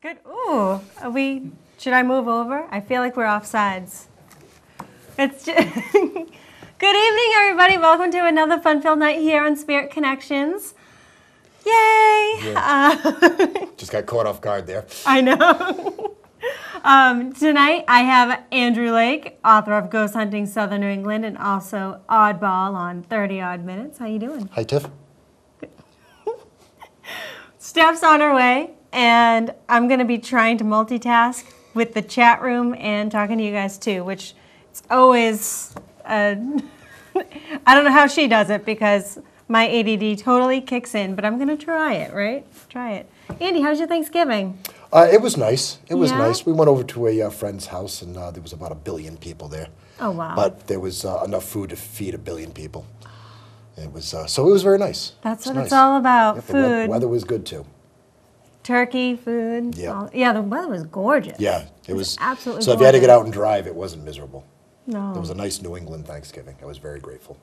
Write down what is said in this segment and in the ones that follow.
Good. Ooh, should I move over? I feel like we're off sides. It's just Good evening, everybody. Welcome to another fun-filled night here on Spirit Connections. Yay! Yeah. Just got caught off guard there. I know. Tonight I have Andrew Lake, author of Ghost Hunting Southern New England and also Oddball on 30 Odd Minutes. How you doing? Hi, Tiff. Steph's on her way, and I'm going to be trying to multitask with the chat room and talking to you guys too, which it's always, I don't know how she does it because my ADD totally kicks in, but I'm going to try it, right? Try it. Andy, how's your Thanksgiving? It was nice. It was Yeah? nice. We went over to a friend's house, and there was about 1 billion people there. Oh, wow. But there was enough food to feed 1 billion people. It was so it was very nice. That's what nice. it's all about, Yep, food. The weather was good, too. Turkey, food. Yeah. Yeah, the weather was gorgeous. Yeah, it was absolutely So if you had to get gorgeous. out and drive, it wasn't miserable. No. It was a nice New England Thanksgiving. I was very grateful,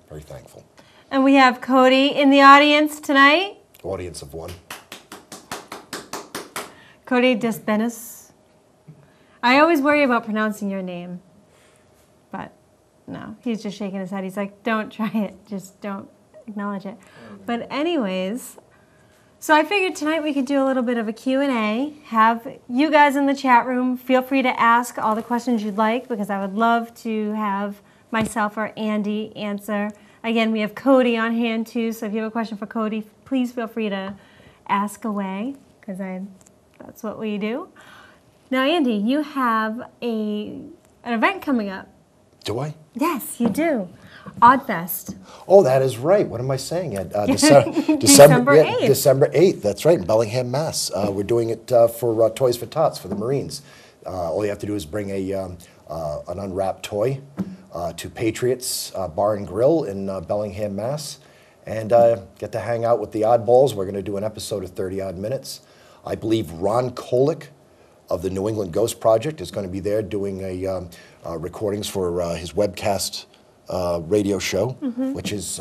very thankful. And we have Cody in the audience tonight. Audience of one. Cody Despenis. I always worry about pronouncing your name. But no, he's just shaking his head. He's like, don't try it. Just don't acknowledge it. But anyways, so I figured tonight we could do a little bit of a Q&A. Have you guys in the chat room, feel free to ask all the questions you'd like because I would love to have myself or Andy answer. Again, we have Cody on hand too, so if you have a question for Cody, please feel free to ask away because that's what we do. Now, Andy, you have an event coming up. Do I? Yes, you do. Oddfest. Oh, that is right. What am I saying? December 8th. December 8th. That's right, in Bellingham, Mass. We're doing it for Toys for Tots for the Marines. All you have to do is bring an unwrapped toy to Patriots Bar and Grill in Bellingham, Mass. And get to hang out with the Oddballs. We're going to do an episode of 30 Odd Minutes. I believe Ron Kolick of the New England Ghost Project is going to be there doing recordings for his webcast radio show, which is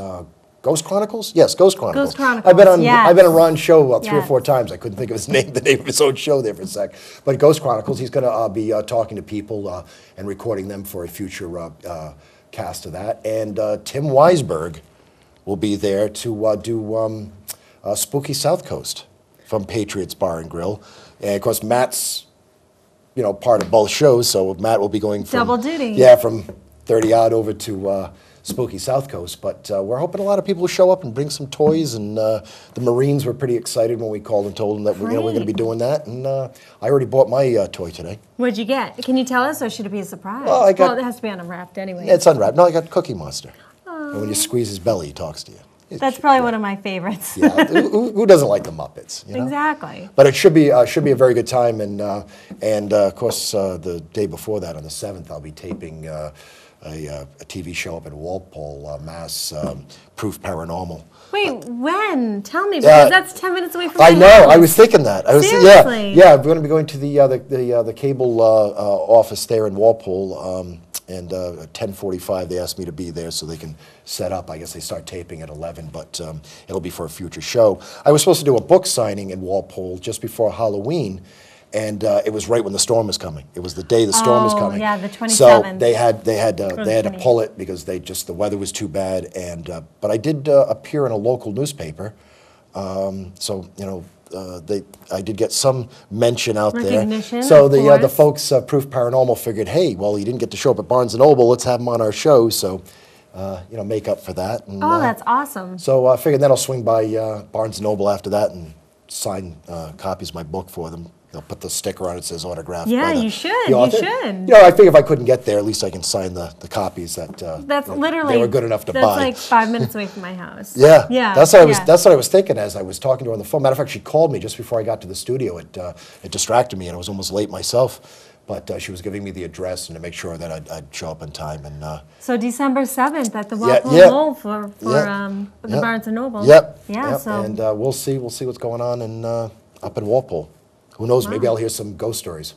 Ghost Chronicles? Yes, Ghost Chronicles. Ghost Chronicles, I've been on yes. I've been on Ron's show about 3 or Yes. 4 times. I couldn't think of the name of his own show there for a sec. But Ghost Chronicles, he's going to be talking to people and recording them for a future cast of that. And Tim Weisberg will be there to do Spooky South Coast from Patriots Bar and Grill. And of course, Matt's part of both shows, so Matt will be going from Double duty. Yeah, from 30 Odd over to Spooky South Coast. But we're hoping a lot of people will show up and bring some toys. And the Marines were pretty excited when we called and told them that we're going to be doing that. And I already bought my toy today. What'd you get? Can you tell us, or should it be a surprise? Well, I got- it has to be unwrapped anyway. It's unwrapped. No, I got Cookie Monster. And when you squeeze his belly, he talks to you. That's probably one of my favorites. Yeah, who doesn't like the Muppets? You know? Exactly. But it should be a very good time, and of course the day before that, on the 7th, I'll be taping a TV show up in Walpole, Mass, Proof Paranormal. Wait, when? Tell me, because that's 10 minutes away from my I know. house. I was thinking that. Seriously? Yeah. I'm going to be going to the cable office there in Walpole. And at 10:45, they asked me to be there so they can set up. I guess they start taping at 11, but it'll be for a future show. I was supposed to do a book signing in Walpole just before Halloween, and it was right when the storm was coming. It was the day the storm was coming. Yeah, the 27th. So they had to pull it because the weather was too bad. And but I did appear in a local newspaper, so I did get some mention out Recognition, there. So of the course. folks Proof Paranormal figured, hey, well, he didn't get to show up at Barnes & Noble. Let's have him on our show. So, make up for that. And, Oh, that's awesome. So I figured then I'll swing by Barnes & Noble after that and sign copies of my book for them. They'll put the sticker on it that says autographed. Yeah, by the- you should. the You author. should. I figure if I couldn't get there, at least I can sign the copies that That's literally. they were good enough to that's buy. like 5 minutes away from my house. Yeah, Yeah. That's what I was. yeah. That's what I was thinking as I was talking to her on the phone. Matter of fact, she called me just before I got to the studio. It distracted me, and I was almost late myself. But she was giving me the address and to make sure that I'd show up in time. And So December 7th at the Walpole yeah. Mall for the Yep. Barnes and Noble. Yep. Yeah. Yep. So. And we'll see what's going on up in Walpole. Who knows? Maybe I'll hear some ghost stories.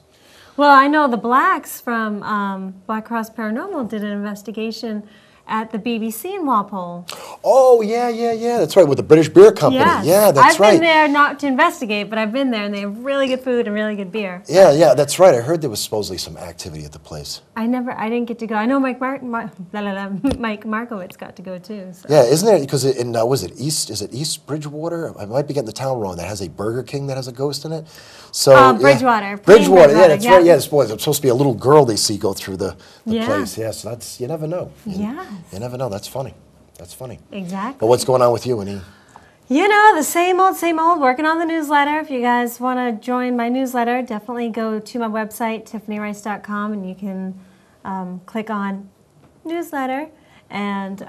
Well, I know the Blacks from Black Cross Paranormal did an investigation at the BBC in Walpole. Oh, yeah. That's right, with the British Beer Company. Yes. Yeah, that's right. I've been there not to investigate, but I've been there, and they have really good food and really good beer. Yeah, that's right. I heard there was supposedly some activity at the place. I didn't get to go. I know Mike Markowitz got to go too. So. Yeah, isn't there, because is it East Bridgewater? I might be getting the town wrong. That has a Burger King that has a ghost in it. So Bridgewater. Bridgewater, yeah, that's right. Yeah, it's supposed to be a little girl they see go through the place. Yeah, so that's, you never know. You never know. That's funny. Exactly. But what's going on with you, Annie? You know, the same old, working on the newsletter. If you guys want to join my newsletter, definitely go to my website, tiffanyrice.com, and you can click on newsletter, and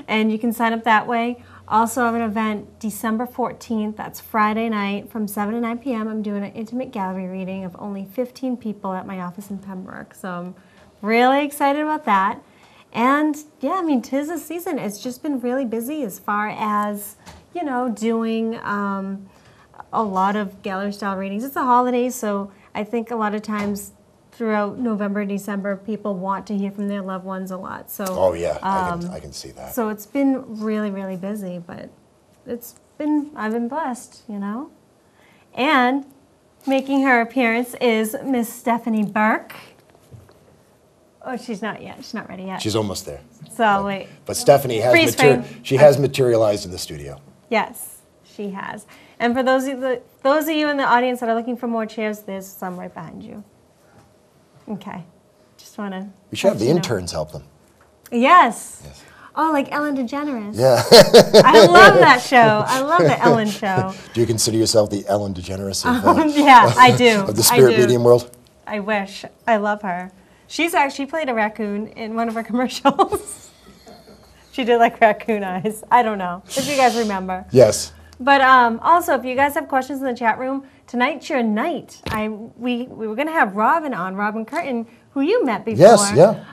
and you can sign up that way. Also, I have an event December 14th. That's Friday night from 7 to 9 p.m. I'm doing an intimate gallery reading of only 15 people at my office in Pembroke. So I'm really excited about that. And yeah, I mean, 'tis the season. It's just been really busy as far as, you know, doing a lot of gallery style readings. It's the holidays, so I think a lot of times throughout November, December, people want to hear from their loved ones a lot. So Oh yeah, I can see that. so it's been really, really busy, but I've been blessed, you know. And making her appearance is Miss Stephanie Burke. Oh, she's not yet. She's not ready yet. She's almost there. So wait. But Stephanie has has materialized in the studio. Yes, she has. And for those of you in the audience that are looking for more chairs, there's some right behind you. Okay. Just want to. We should have the interns help them. Yes. Oh, like Ellen DeGeneres. Yeah. I love that show. I love the Ellen show. Do you consider yourself the Ellen DeGeneres of, yeah, I do. of the spirit medium world? I wish. I love her. She played a raccoon in one of her commercials. She did like raccoon eyes. I don't know if you guys remember. Yes. But also, if you guys have questions in the chat room, tonight's your night. We were going to have Robin Curtin, who you met before. Yes, yeah.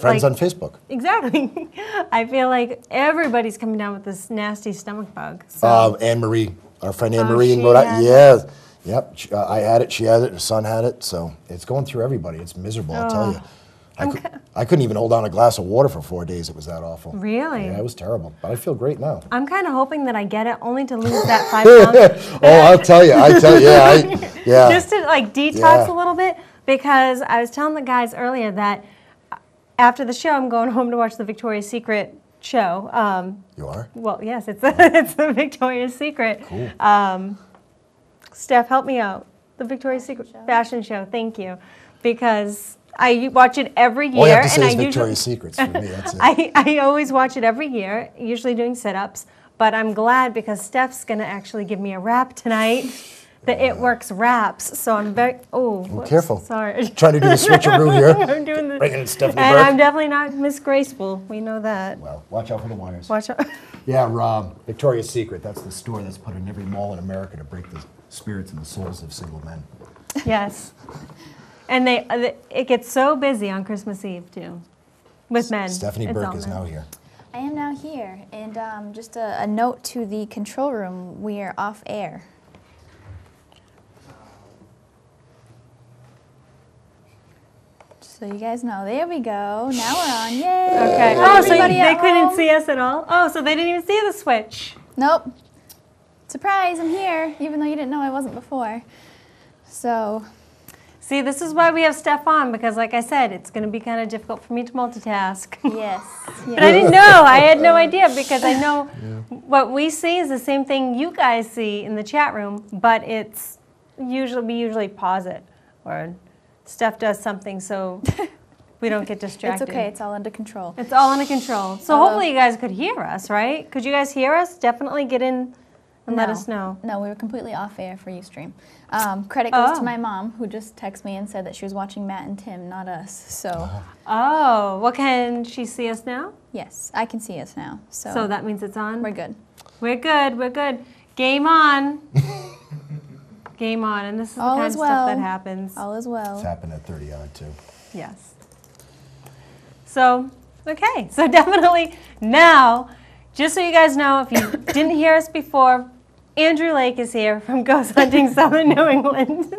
Friends on Facebook. Exactly. I feel like everybody's coming down with this nasty stomach bug. So. Anne-Marie, our friend Anne-Marie in Rhode Island. Yeah. Yep, I had it, she had it, her son had it, so it's going through everybody. It's miserable, I'll tell you. I couldn't even hold down a glass of water for 4 days. It was that awful. Really? Yeah, it was terrible, but I feel great now. I'm kind of hoping that I get it only to lose that 5 pounds. Oh, I'll tell you, yeah. Just to like detox a little bit, because I was telling the guys earlier that after the show, I'm going home to watch the Victoria's Secret show. You are? Well, yes, it's the Victoria's Secret. Cool. Steph, help me out. The Victoria's Secret fashion show. Thank you, because I watch it every year. All you have to say is Victoria's Secrets for me. That's it. I always watch it every year, usually doing sit-ups. But I'm glad because Steph's going to actually give me a wrap tonight. The It Works wraps. So I'm very careful. Sorry. Trying to do the switcheroo here. I'm doing the bringing in Stephanie and Burke. I'm definitely not Miss Graceful. We know that. Well, watch out for the wires. Watch out. Yeah, Victoria's Secret. That's the store that's put in every mall in America to break the spirits and the souls of single men. Yes. And it gets so busy on Christmas Eve, too, with men. Stephanie Burke is now here. I am now here. And just a note to the control room, we are off air. So you guys know. There we go. Now we're on. Yay! Okay. Oh, so they couldn't see us at all? Oh, so they didn't even see the switch. Nope. Surprise, I'm here, even though you didn't know I wasn't before. So. See, this is why we have Steph on, because like I said, it's going to be kind of difficult for me to multitask. Yes. But I didn't know. I had no idea, because I know what we see is the same thing you guys see in the chat room, but it's we usually pause it, or Steph does something so we don't get distracted. It's okay. It's all under control. It's all under control. So hopefully you guys could hear us, right? Could you guys hear us? Definitely get in and let us know. No, we were completely off air for Ustream. Credit goes to my mom, who just texted me and said that she was watching Matt and Tim, not us. So. Oh, well, can she see us now? Yes, I can see us now. So that means it's on? We're good. We're good. We're good. Game on. Game on. And this is the kind of stuff that happens. All is well. It's happened at 30-odd, too. Yes. So, okay. So definitely now, just so you guys know, if you didn't hear us before, Andrew Lake is here from Ghost Hunting Southern New England.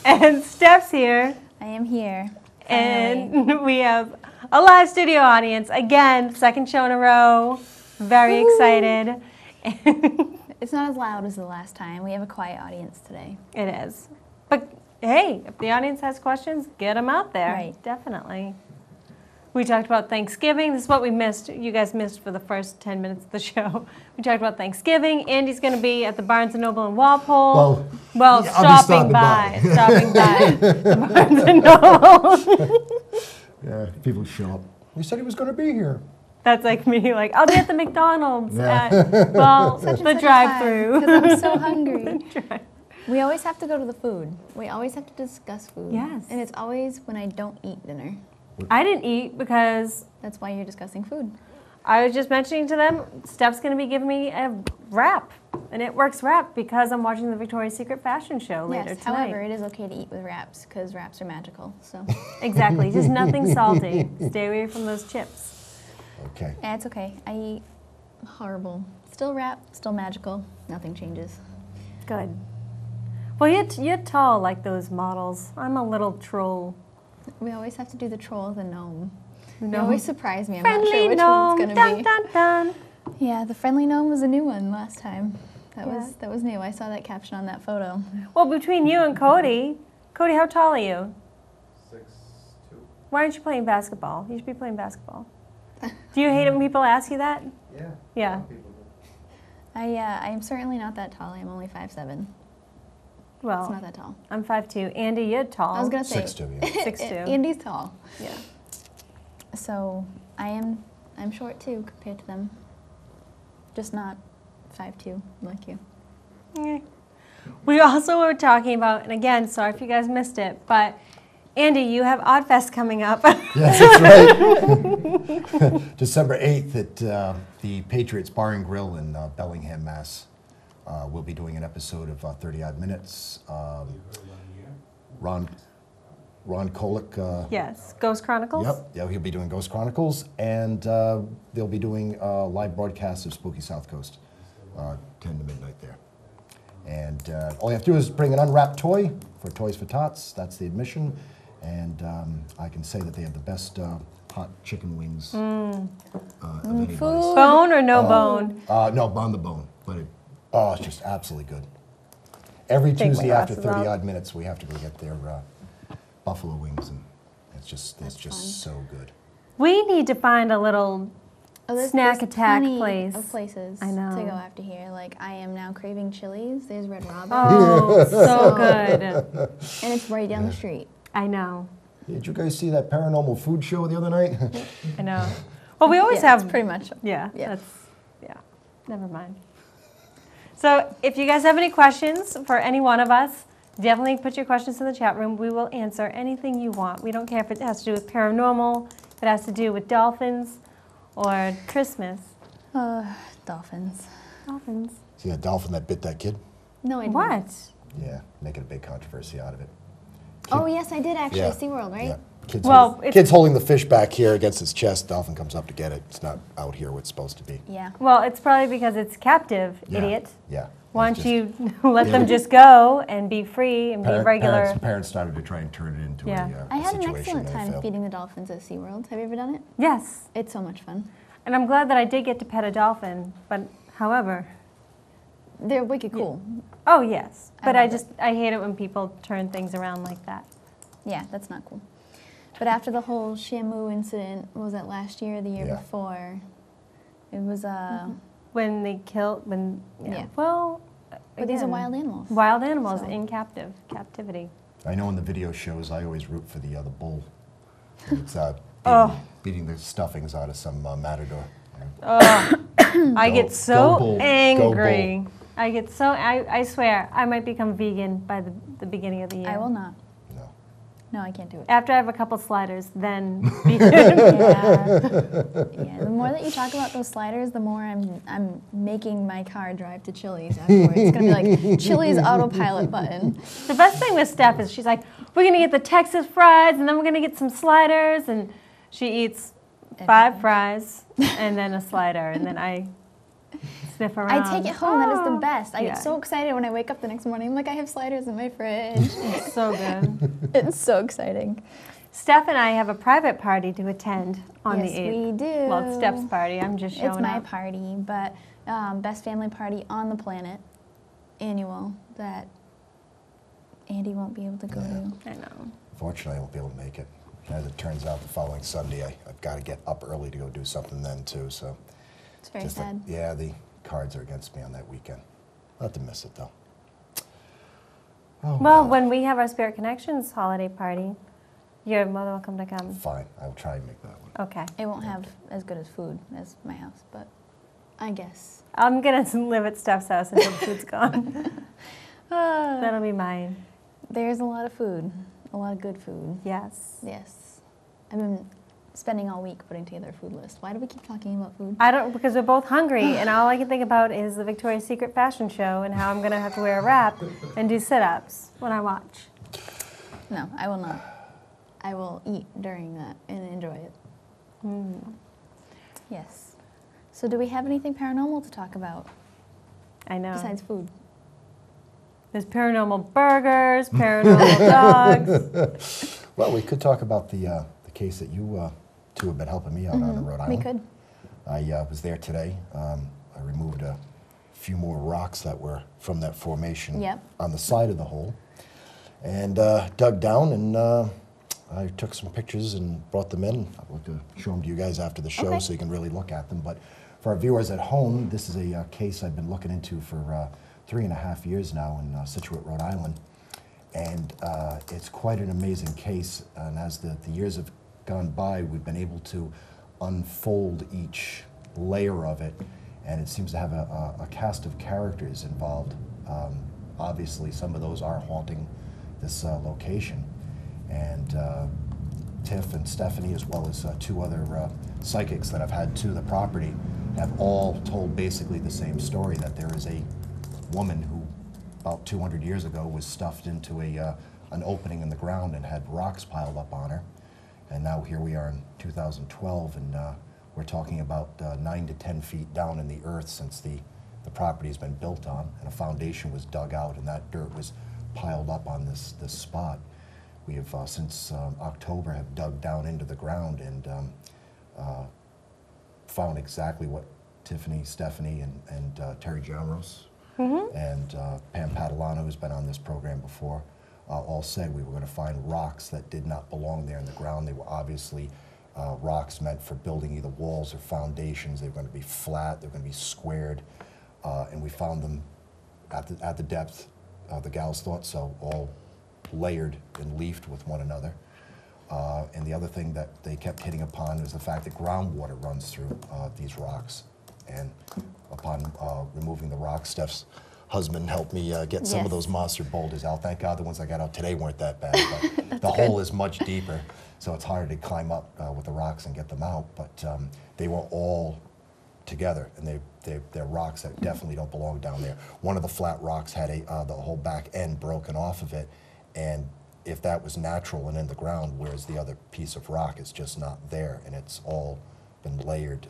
And Steph's here. I am here. And we have a live studio audience. Again, second show in a row. Very excited. It's not as loud as the last time. We have a quiet audience today. It is. But hey, if the audience has questions, get them out there. Right. Definitely. We talked about Thanksgiving. This is what we missed. You guys missed for the first 10 minutes of the show. We talked about Thanksgiving. Andy's going to be at the Barnes & Noble in Walpole. Well, yeah, I'll be stopping by. Stopping by the Barnes & Noble. Yeah, people show up. He said he was going to be here. That's like me, like, I'll be at the McDonald's Yeah. at, well, the drive-through. Because I'm so hungry. We always have to go to the food. We always have to discuss food. Yes. And it's always when I don't eat dinner. I didn't eat because That's why you're discussing food. I was just mentioning to them, Steph's going to be giving me a wrap. And it works wrap because I'm watching the Victoria's Secret fashion show later Yes, tonight. however, it is okay to eat with wraps because wraps are magical. So Exactly, just nothing salty. Stay away from those chips. Okay. yeah, it's okay. I eat horrible. Still wrap, still magical. Nothing changes. Good. Well, you're tall like those models. I'm a little troll. We always have to do the troll of the gnome. They Gnome. always surprise me. I'm Friendly not sure which gnome, one's gonna dun, be. dun, dun. Yeah, the friendly gnome was a new one last time. That Yeah. was new. I saw that caption on that photo. Well, between you and Cody, how tall are you? 6'2". Why aren't you playing basketball? You should be playing basketball. Do you hate it when people ask you that? Yeah. Yeah. Some people do. I am certainly not that tall. I'm only 5'7". It's Well, not that tall. I'm 5'2". Andy, you're tall. I was gonna say 6'2", yeah. 6'2". Andy's tall. Yeah. So I'm short too compared to them. Just not 5'2" like you. Yeah. We also were talking about, and again, sorry if you guys missed it, but Andy, you have Oddfest coming up. Yes, that's right. December 8th at the Patriots Bar and Grill in Bellingham, Mass. We'll be doing an episode of 30 Odd Minutes. Ron Kolick. Yes, Ghost Chronicles. Yep, yeah, he'll be doing Ghost Chronicles, and they'll be doing live broadcasts of Spooky South Coast, 10 to midnight there. And all you have to do is bring an unwrapped toy for Toys for Tots. That's the admission. And I can say that they have the best hot chicken wings of anybody's. Food. Bone or no bone? No, on the bone, but it's just absolutely good. Every Take my Tuesday after glasses 30 off. odd minutes, we have to go get their buffalo wings, and it's just fun. so good. We need to find a little snack there's attack plenty place. of places I know. to go after here. Like I am now craving Chili's. There's Red Robin, Oh, so good. and it's right down the street. I know. Did you guys see that paranormal food show the other night? I know. Well, we always Yeah, have it's pretty much. Yeah, Yeah. never mind. So if you guys have any questions for any one of us, definitely put your questions in the chat room. We will answer anything you want. We don't care if it has to do with paranormal, if it has to do with dolphins, or Christmas. Dolphins. Dolphins. See that dolphin that bit that kid? No, I didn't. What? Yeah, making a big controversy out of it. Oh yes, I did actually. Yeah. SeaWorld, right? Yeah. Kid's, Well, hold- it's- kid's holding the fish back here against his chest. Dolphin comes up to get it. It's not out here where it's supposed to be. Yeah. Well, it's probably because it's captive, Yeah. idiot. Yeah. Why It's don't just- you let them just go and be free and be regular? Parents started to try and turn it into Yeah. a I had an situation excellent and it time failed. feeding the dolphins at SeaWorld. Have you ever done it? Yes. It's so much fun. And I'm glad that I did get to pet a dolphin, but however, They're wicked cool. oh yes. I But I love just, I hate it when people turn things around like that. Yeah, that's not cool. But after the whole Shamu incident, what was that last year or the year Yeah. before? It was When they kill, Yeah. Well, but these are again, wild animals. Wild animals So- in captivity. I know in the video shows I always root for the bull. It's Oh. beating the stuffings out of some matador. I Go- get go so bull. Go angry. bull. I get so, I swear, I might become vegan by the beginning of the year. I will not. No. No, I can't do it. After I have a couple sliders, then vegan. Yeah. Yeah. The more that you talk about those sliders, the more I'm making my car drive to Chili's afterwards. It's gonna be like Chili's autopilot button. The best thing with Steph is she's like, we're going to get the Texas fries, and then we're going to get some sliders, and she eats 5 fries and then a slider, and then I sniff around. I take it home. That is the Oh. best. I Yeah. get so excited when I wake up the next morning. I'm like, I have sliders in my fridge. It's so good. It's so exciting. Steph and I have a private party to attend on Yes, the 8th. we do. Well, it's Steph's party. I'm just showing It's my up. party, but best family party on the planet, annual, that Andy won't be able to go to. I know. Fortunately, I won't be able to make it. As it turns out, the following Sunday, I've got to get up early to go do something then, too, so. It's very just sad. yeah, the cards are against me on that weekend. Not to miss it, though. Oh, Well, when we have our Spirit Connections holiday party, you're more than welcome to come. Fine, I will try and make that one. Okay. It won't have as good as food as my house, but I guess. I'm going to live at Steph's house until the food's gone. That'll be mine. There's a lot of food, a lot of good food. Yes. Yes. I've been spending all week putting together a food list. Why do we keep talking about food? I don't, because we're both hungry, and all I can think about is the Victoria's Secret fashion show and how I'm going to have to wear a wrap and do sit-ups when I watch. No, I will not. I will eat during that and enjoy it. Yes. So do we have anything paranormal to talk about I know. besides food? There's paranormal burgers, paranormal dogs. Well, we could talk about the case that you two have been helping me out on in Rhode Island. We could. I was there today. I removed a few more rocks that were from that formation Yep. on the side of the hole, and dug down, and I took some pictures and brought them in. I'd like to show them to you guys after the show Okay. so you can really look at them. But for our viewers at home, this is a case I've been looking into for 3.5 years now in Scituate, Rhode Island. And it's quite an amazing case. And as the years have gone by, we've been able to unfold each layer of it. And it seems to have a cast of characters involved. Obviously, some of those are haunting this location. And Tiff and Stephanie, as well as two other psychics that I've had to the property, have all told basically the same story, that there is a woman who about 200 years ago was stuffed into an opening in the ground and had rocks piled up on her. And now here we are in 2012, and we're talking about 9 to 10 feet down in the earth since the property's been built on, and a foundation was dug out, and that dirt was piled up on this spot. We have, since October, have dug down into the ground and found exactly what Tiffany, Stephanie, and Terry Jamros and Pam Padalano, who's been on this program before, all said we were going to find rocks that did not belong there in the ground. They were obviously rocks meant for building either walls or foundations. They were going to be flat, they were going to be squared, and we found them at the depth the gals thought so, all layered and leafed with one another. And the other thing that they kept hitting upon was the fact that groundwater runs through these rocks. And upon removing the rocks, Steph's husband helped me get some of Yes. those monster boulders out. Thank God the ones I got out today weren't that bad, but the hole is much deeper, so it's harder to climb up with the rocks and get them out. But they were all together, and they're rocks that definitely don't belong down there. One of the flat rocks had the whole back end broken off of it, and if that was natural and in the ground, whereas the other piece of rock is just not there, and it's all been layered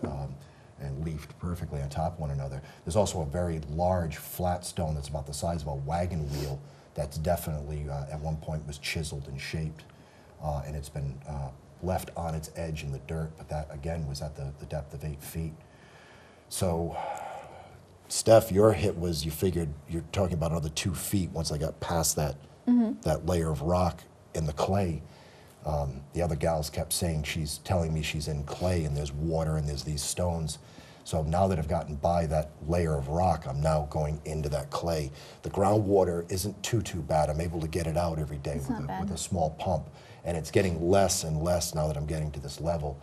and leafed perfectly on top of one another. There's also a very large flat stone that's about the size of a wagon wheel that's definitely at one point was chiseled and shaped, and it's been left on its edge in the dirt, but that again was at the depth of 8 feet. So, Steph, your hit was, you figured you're talking about another 2 feet once I got past that that layer of rock in the clay. The other gals kept saying, she's telling me she's in clay and there's water and there's these stones. So now that I've gotten by that layer of rock, I'm now going into that clay. The groundwater isn't too bad. I'm able to get it out every day with a small pump. And it's getting less and less now that I'm getting to this level.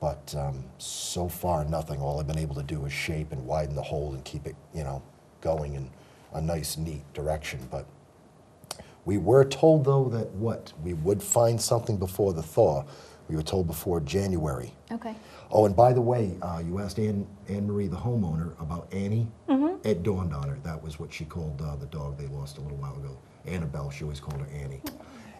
But so far, nothing. All I've been able to do is shape and widen the hole and keep it, going in a nice, neat direction. But we were told, though, that we would find something before the thaw. We were told before January. Okay. Oh, and by the way, you asked Anne Marie, the homeowner, about Annie. It dawned on her. That was what she called the dog they lost a little while ago. Annabelle, she always called her Annie.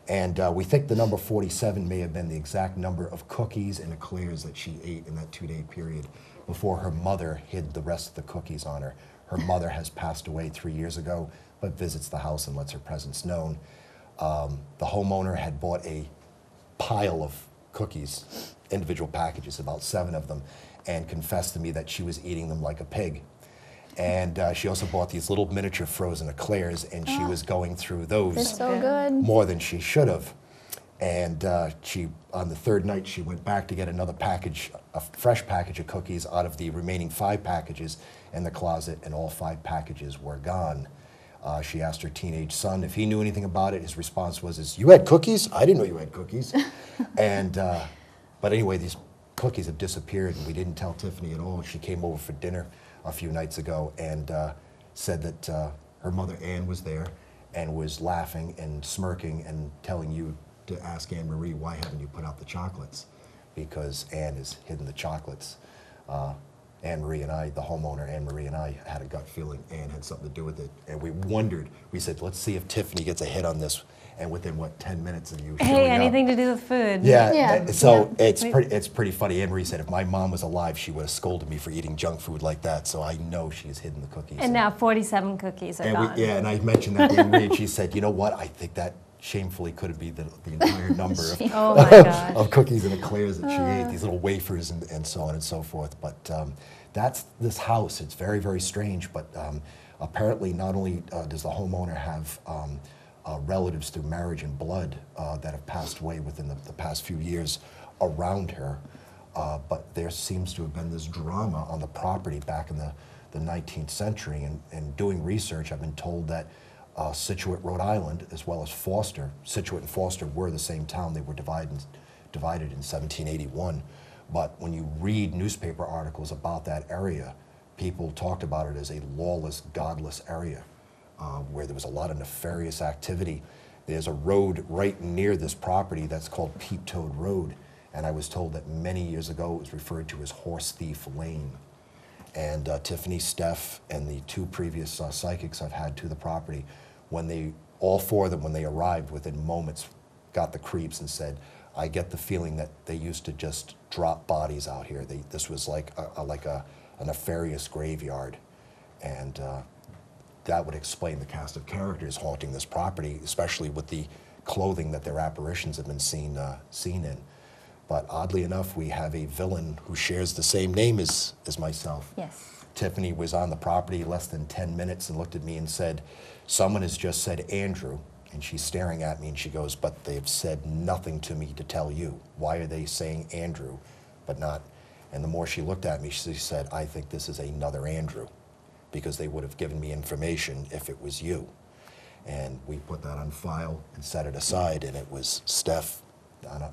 And we think the number 47 may have been the exact number of cookies and eclairs that she ate in that 2-day period before her mother hid the rest of the cookies on her. Her mother has passed away 3 years ago, but visits the house and lets her presence known. The homeowner had bought a pile of cookies, individual packages, about 7 of them, and confessed to me that she was eating them like a pig. And she also bought these little miniature frozen eclairs, and she was going through They're those so good. more than she should have. And she, on the 3rd night, she went back to get another package, a fresh package of cookies out of the remaining 5 packages in the closet, and all 5 packages were gone. She asked her teenage son if he knew anything about it. His response was, "You had cookies? I didn't know you had cookies." And, but anyway, these cookies have disappeared, and we didn't tell Tiffany at all. She came over for dinner a few nights ago and said that her mother Ann was there and was laughing and smirking and telling you to ask Anne Marie, why haven't you put out the chocolates? Because Anne has hidden the chocolates. Anne Marie and I, the homeowner, Anne Marie and I, had a gut feeling Anne had something to do with it. And we wondered, we said, let's see if Tiffany gets a hit on this. And within, what, 10 minutes of you showing Hey, up. anything to do with food? Yeah, Yeah. so Yeah. it's pretty funny. Anne Marie said if my mom was alive, she would have scolded me for eating junk food like that. So I know she's hidden the cookies. And now 47 cookies are gone. Yeah, and I mentioned that to Anne Marie, and she said, you know what? I think that shamefully could be the entire number Oh my gosh. of cookies and eclairs that she ate, these little wafers and so on and so forth. But that's this house. It's very, very strange. But apparently, not only does the homeowner have relatives through marriage and blood that have passed away within the past few years around her, but there seems to have been this drama on the property back in the 19th century. And doing research, I've been told that Scituate, Rhode Island, as well as Foster, Scituate and Foster were the same town. They were divided in 1781. But when you read newspaper articles about that area, people talked about it as a lawless, godless area where there was a lot of nefarious activity. There's a road right near this property that's called Peep Toad Road, and I was told that many years ago it was referred to as Horse Thief Lane. And Tiffany, Steph, and the 2 previous psychics I've had to the property, all 4 of them, when they arrived, within moments, got the creeps and said, I get the feeling that they used to just drop bodies out here. This was like a nefarious graveyard. And that would explain the cast of characters haunting this property, especially with the clothing that their apparitions have been seen in. But oddly enough, we have a villain who shares the same name as myself. Yes. Tiffany was on the property less than 10 minutes and looked at me and said, someone has just said Andrew. And she's staring at me and she goes, but they've said nothing to me to tell you. Why are they saying Andrew, but not? And the more she looked at me, she said, I think this is another Andrew, because they would have given me information if it was you. And we put that on file and set it aside, and it was Steph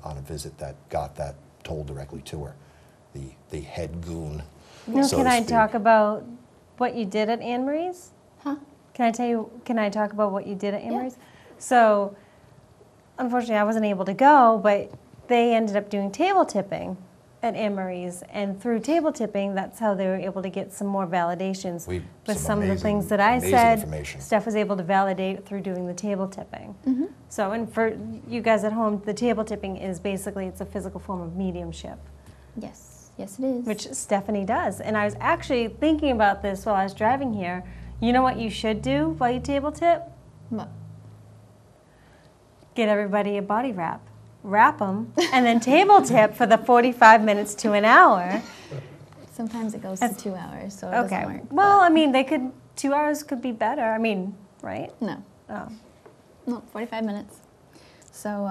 on a visit that got that told directly to her, the head goon. No, so can to I speak. talk about what you did at Anne Marie's? Huh? Can I talk about what you did at Anne Yeah. Marie's? So, unfortunately, I wasn't able to go, but they ended up doing table tipping at Anne Marie's, and through table tipping, that's how they were able to get some more validations. But some of the things that I said, information. Steph was able to validate through doing the table tipping. So, and for you guys at home, the table tipping is basically, it's a physical form of mediumship, Yes. Yes, it is. which Stephanie does. And I was actually thinking about this while I was driving here. You know what you should do while you table tip? But Get everybody a body wrap. Wrap them, and then table tip for the 45 minutes to an hour. sometimes it goes to 2 hours, so it Okay. doesn't work. Well, I mean, 2 hours could be better. I mean, right? No. Oh. No, 45 minutes. So,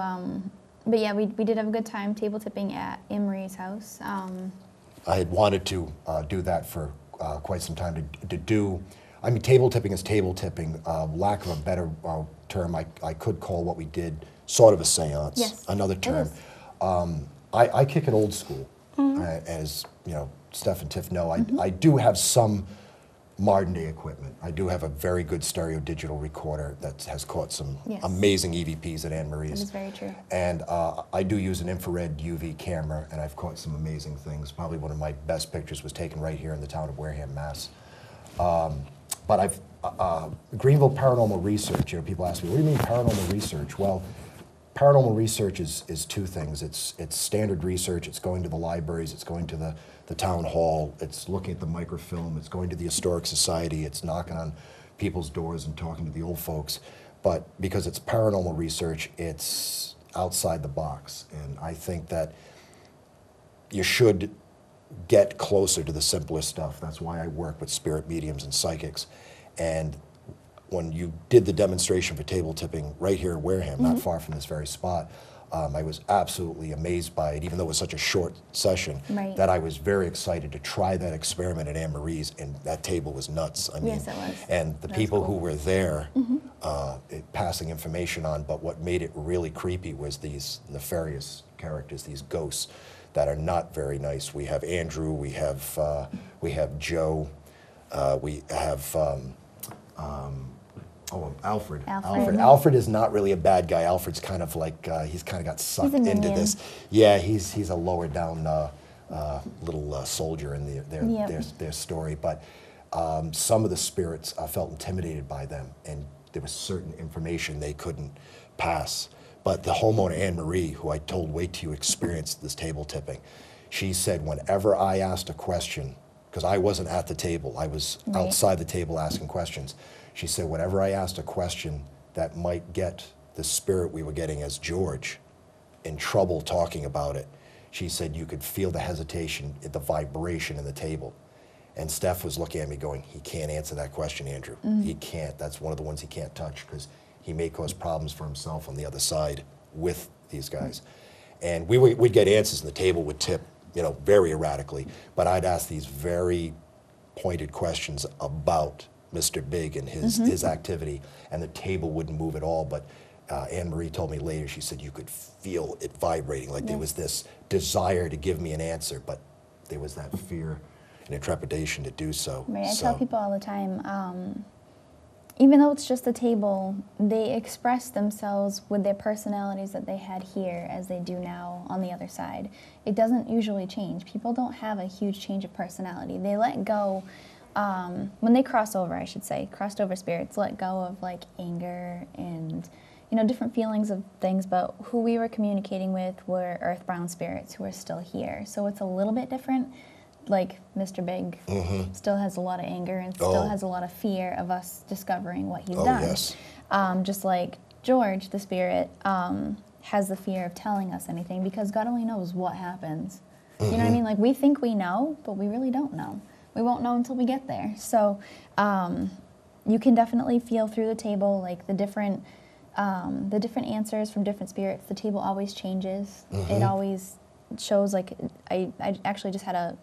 but yeah, we did have a good time table tipping at Anne Marie's house. I had wanted to do that for quite some time to do. I mean, table tipping is table tipping. Lack of a better term, I could call what we did sort of a seance. Yes, Another it term. is. I kick it old school, as you know, Steph and Tiff know. I do have some modern day equipment. I do have a very good stereo digital recorder that has caught some Yes. amazing EVPs at Anne Marie's. That is very true. And I do use an infrared UV camera, and I've caught some amazing things. Probably one of my best pictures was taken right here in the town of Wareham, Mass. But I've Greenville Paranormal Research. You know, people ask me, "What do you mean paranormal research?" Well, paranormal research is 2 things. It's standard research. It's going to the libraries. It's going to the town hall. It's looking at the microfilm. It's going to the Historic Society. It's knocking on people's doors and talking to the old folks. But because it's paranormal research, it's outside the box. And I think that you should get closer to the simpler stuff. That's why I work with spirit mediums and psychics. And when you did the demonstration for table tipping right here in Wareham, not far from this very spot, I was absolutely amazed by it, even though it was such a short session, Right. that I was very excited to try that experiment at Anne Marie's, and that table was nuts. I mean, Yes, it was. and the That was people who cool. were there passing information on, but what made it really creepy was these nefarious characters, these ghosts that are not very nice. We have Andrew, we have Joe, we have Alfred. Alfred. Alfred is not really a bad guy. Alfred's kind of like he's kind of got sucked a into minion. this. Yeah, he's a lower down little soldier in their story. But some of the spirits felt intimidated by them, and there was certain information they couldn't pass. But the homeowner, Anne Marie, who I told, wait till you experience this table tipping, she said whenever I asked a question, because I wasn't at the table, I was Right. outside the table asking questions. She said, whenever I asked a question that might get the spirit we were getting as George in trouble talking about it, she said you could feel the hesitation, the vibration in the table. And Steph was looking at me going, he can't answer that question, Andrew. He can't. That's one of the ones he can't touch because he may cause problems for himself on the other side with these guys. And we'd get answers and the table would tip, very erratically. But I'd ask these very pointed questions about Mr. Big and his activity, and the table wouldn't move at all. But Anne Marie told me later, she said you could feel it vibrating, like there was this desire to give me an answer, but there was that fear and a trepidation to do so. Right, I tell people all the time, even though it's just a table, they express themselves with their personalities that they had here as they do now on the other side. It doesn't usually change. People don't have a huge change of personality. They let go, when they cross over, I should say, crossed over spirits let go of like anger and different feelings of things, but who we were communicating with were earthbound spirits who are still here. So it's a little bit different. Like Mr. Big still has a lot of anger and still has a lot of fear of us discovering what he's done. Yes. Just like George, the spirit, has the fear of telling us anything because God only knows what happens. You know what I mean? Like we think we know, but we really don't know. We won't know until we get there. So you can definitely feel through the table like the different answers from different spirits. The table always changes. It always shows like I actually just had a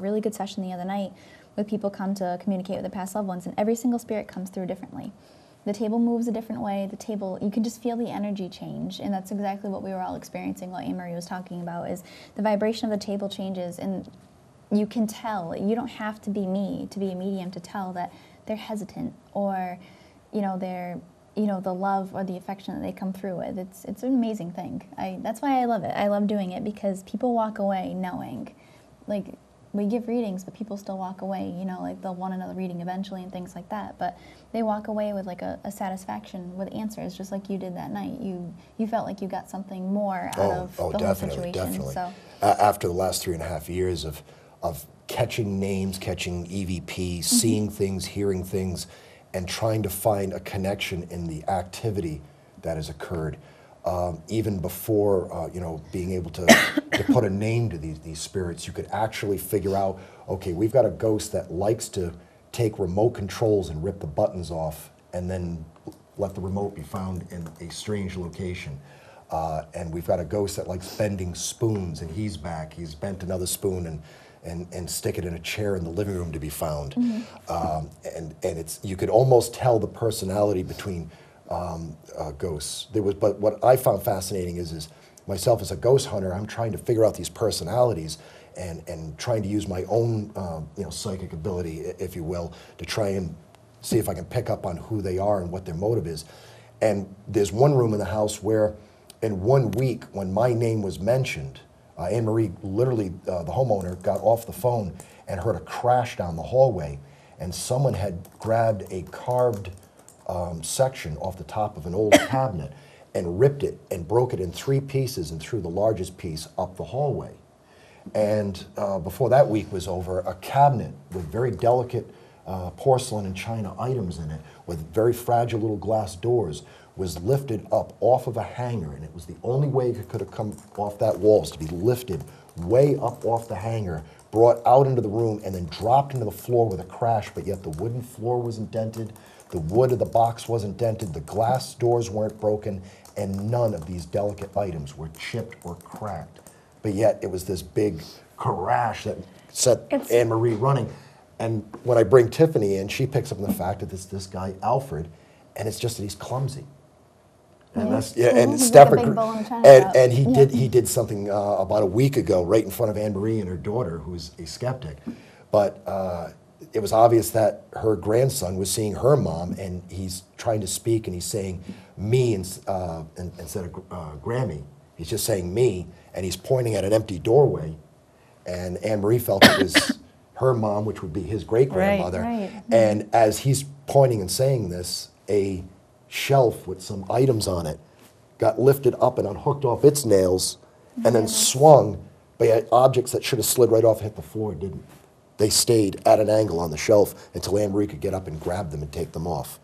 really good session the other night with people come to communicate with their past loved ones, and every single spirit comes through differently. The table moves a different way. The table, you can just feel the energy change, and that's exactly what we were all experiencing, what Anne-Marie was talking about, is the vibration of the table changes, and you can tell. You don't have to be me to be a medium to tell that they're hesitant or, they're, the love or the affection that they come through with. It's an amazing thing. That's why I love it. I love doing it because people walk away knowing, like, we give readings, but people still walk away, like they'll want another reading eventually and things like that. But they walk away with like a satisfaction with answers, just like you did that night. You felt like you got something more out of the whole situation. Definitely. So After the last 3.5 years of catching names, catching EVP, seeing things, hearing things, and trying to find a connection in the activity that has occurred. Even before, being able to put a name to these spirits, you could actually figure out, okay, we've got a ghost that likes to take remote controls and rip the buttons off and then let the remote be found in a strange location. And we've got a ghost that likes bending spoons, and he's back. He's bent another spoon and stick it in a chair in the living room to be found. And it's, you could almost tell the personality between ghosts. But what I found fascinating is myself as a ghost hunter, I'm trying to figure out these personalities and trying to use my own psychic ability, if you will, to try and see if I can pick up on who they are and what their motive is. And there's one room in the house where in 1 week, when my name was mentioned, Anne Marie, literally the homeowner, got off the phone and heard a crash down the hallway, and someone had grabbed a carved section off the top of an old cabinet and ripped it and broke it in 3 pieces and threw the largest piece up the hallway. And before that week was over, a cabinet with very delicate porcelain and china items in it with very fragile little glass doors was lifted up off of a hanger, and it was the only way it could have come off that wall, is to be lifted way up off the hanger, brought out into the room, and then dropped into the floor with a crash, but yet the wooden floor wasn't dented, the wood of the box wasn't dented, the glass doors weren't broken, and none of these delicate items were chipped or cracked. But yet it was this big crash that set Anne Marie running. And when I bring Tiffany in, she picks up on the fact that this guy, Alfred, and it's just that he's clumsy. And that's, and He's Steph like a big bowl in China and he did something about a week ago right in front of Anne Marie and her daughter, who's a skeptic. But it was obvious that her grandson was seeing her mom, and he's trying to speak, and he's saying me instead of Grammy. He's just saying me, and he's pointing at an empty doorway. And Anne Marie felt it was her mom, which would be his great-grandmother. Right. And as he's pointing and saying this, a shelf with some items on it got lifted up and unhooked off its nails and then swung, but yet objects that should have slid right off and hit the floor didn't. They stayed at an angle on the shelf until Anne Marie could get up and grab them and take them off.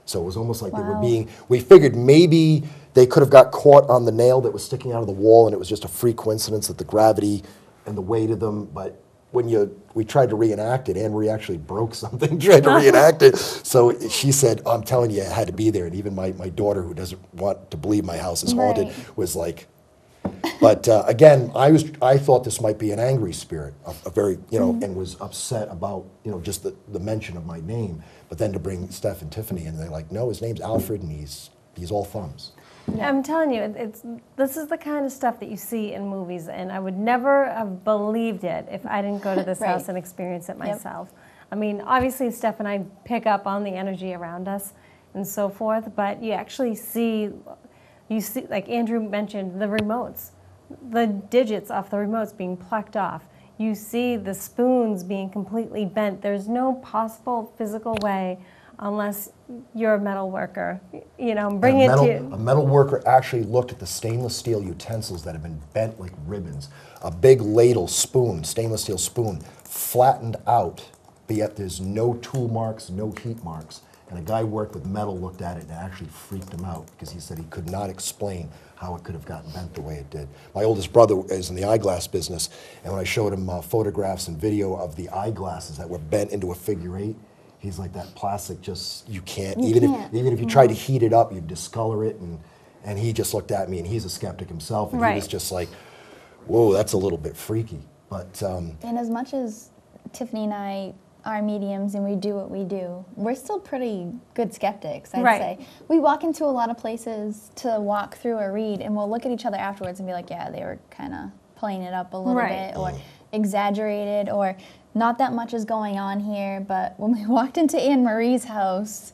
So it was almost like they were being, we figured maybe they could have got caught on the nail that was sticking out of the wall, and it was just a freak coincidence that the gravity and the weight of them, but when we tried to reenact it, Anne Marie actually broke something, tried to reenact it. So she said, I'm telling you, I had to be there. And even my daughter, who doesn't want to believe my house is haunted, was like, but again, I thought this might be an angry spirit, a very, and was upset about, just the mention of my name. But then to bring Steph and Tiffany in, they're like, no, his name's Alfred, and he's all thumbs. Yeah. I'm telling you, this is the kind of stuff that you see in movies, and I would never have believed it if I didn't go to this house and experience it myself. I mean, obviously, Steph and I pick up on the energy around us and so forth, but you actually see, like Andrew mentioned, the remotes, the digits off the remotes being plucked off. You see the spoons being completely bent. There's no possible physical way, unless you're a metal worker, bring it to you. A metal worker actually looked at the stainless steel utensils that have been bent like ribbons. A big ladle spoon, stainless steel spoon, flattened out, but yet there's no tool marks, no heat marks. And a guy who worked with metal looked at it and it actually freaked him out because he said he could not explain how it could have gotten bent the way it did. My oldest brother is in the eyeglass business, and when I showed him photographs and video of the eyeglasses that were bent into a figure eight, he's like, that plastic just, you can't. Even if you tried to heat it up, you'd discolor it. And he just looked at me, and he's a skeptic himself, and he was just like, whoa, that's a little bit freaky. But and as much as Tiffany and I are mediums and we do what we do, we're still pretty good skeptics, I'd say. We walk into a lot of places to walk through or read, and we'll look at each other afterwards and be like, yeah, they were kind of playing it up a little bit, or exaggerated, or not that much is going on here. But when we walked into Anne Marie's house,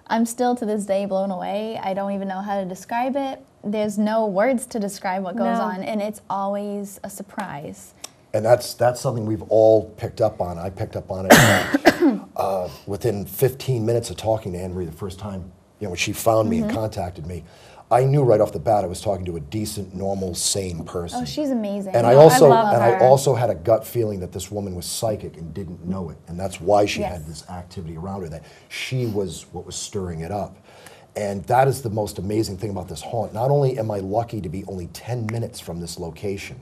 I'm still to this day blown away. I don't even know how to describe it. There's no words to describe what goes on, and it's always a surprise. And that's something we've all picked up on. I picked up on it within 15 minutes of talking to Anne Marie the first time, when she found me and contacted me. I knew right off the bat I was talking to a decent, normal, sane person. Oh, she's amazing. And I also had a gut feeling that this woman was psychic and didn't know it. And that's why she had this activity around her, that she was what was stirring it up. And that is the most amazing thing about this haunt. Not only am I lucky to be only 10 minutes from this location,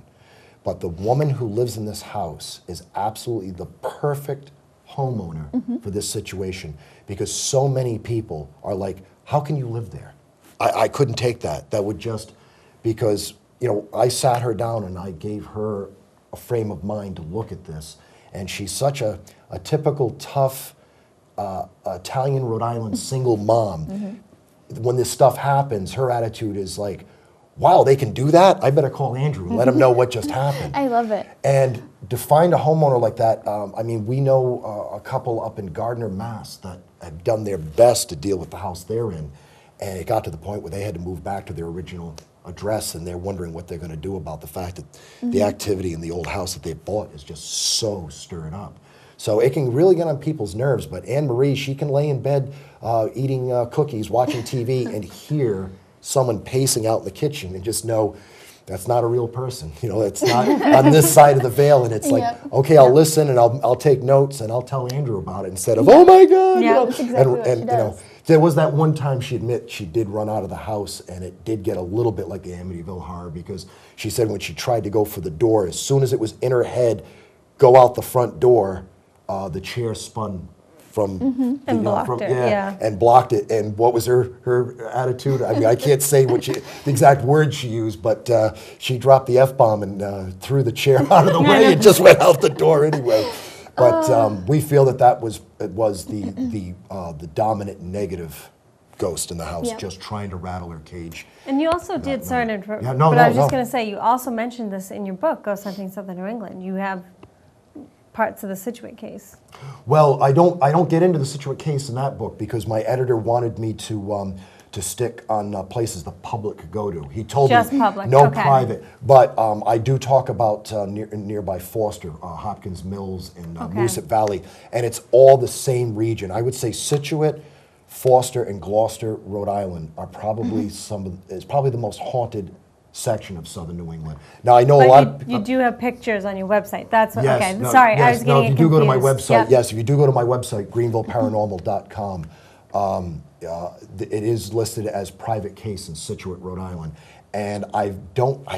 but the woman who lives in this house is absolutely the perfect homeowner for this situation, because so many people are like, how can you live there? I couldn't take that. That would just, because, I sat her down and I gave her a frame of mind to look at this. And she's such a typical tough Italian, Rhode Island single mom. When this stuff happens, her attitude is like, wow, they can do that? I better call Andrew and let him know what just happened. I love it. And to find a homeowner like that, we know a couple up in Gardner, Mass. that have done their best to deal with the house they're in. And it got to the point where they had to move back to their original address, and they're wondering what they're going to do about the fact that the activity in the old house that they bought is just so stirred up. So it can really get on people's nerves, but Anne Marie, she can lay in bed eating cookies, watching TV, and hear someone pacing out in the kitchen and just know that's not a real person. You know, it's not on this side of the veil, and it's like, Yep. okay, I'll listen and I'll take notes and I'll tell Andrew about it instead of, oh my God, Yeah, you know. that's exactly what she you know, does. there was that one time she admit she did run out of the house, and it did get a little bit like the Amityville Horror, because she said when she tried to go for the door, as soon as it was in her head, go out the front door, the chair spun from And blocked it, yeah. and blocked it. And what was her attitude? I mean, I can't say the exact words she used, but she dropped the F-bomb and threw the chair out of the way and just went out the door anyway. But we feel that was the dominant negative ghost in the house, Yep. just trying to rattle her cage. And you also did, sorry to interrupt, Yeah, no, but no, I was just no. going to say, you also mentioned this in your book, Ghost Hunting Southern New England. You have parts of the Scituate case. Well, I don't get into the Scituate case in that book because my editor wanted me to stick on places the public could go to. He told Just me public, no okay. private, but I do talk about nearby Foster, Hopkins Mills, and Okay. Moosehead Valley, and it's all the same region. I would say Scituate, Foster, and Gloucester, Rhode Island are probably it's probably the most haunted section of southern New England. Now I know a lot. But you do have pictures on your website. That's what, Yes, okay. no, Sorry, I yes, was no, getting if you do go to my confused. website, Yep. yes, if you do go to my website, greenvilleparanormal.com, it is listed as private case in Scituate, Rhode Island. And I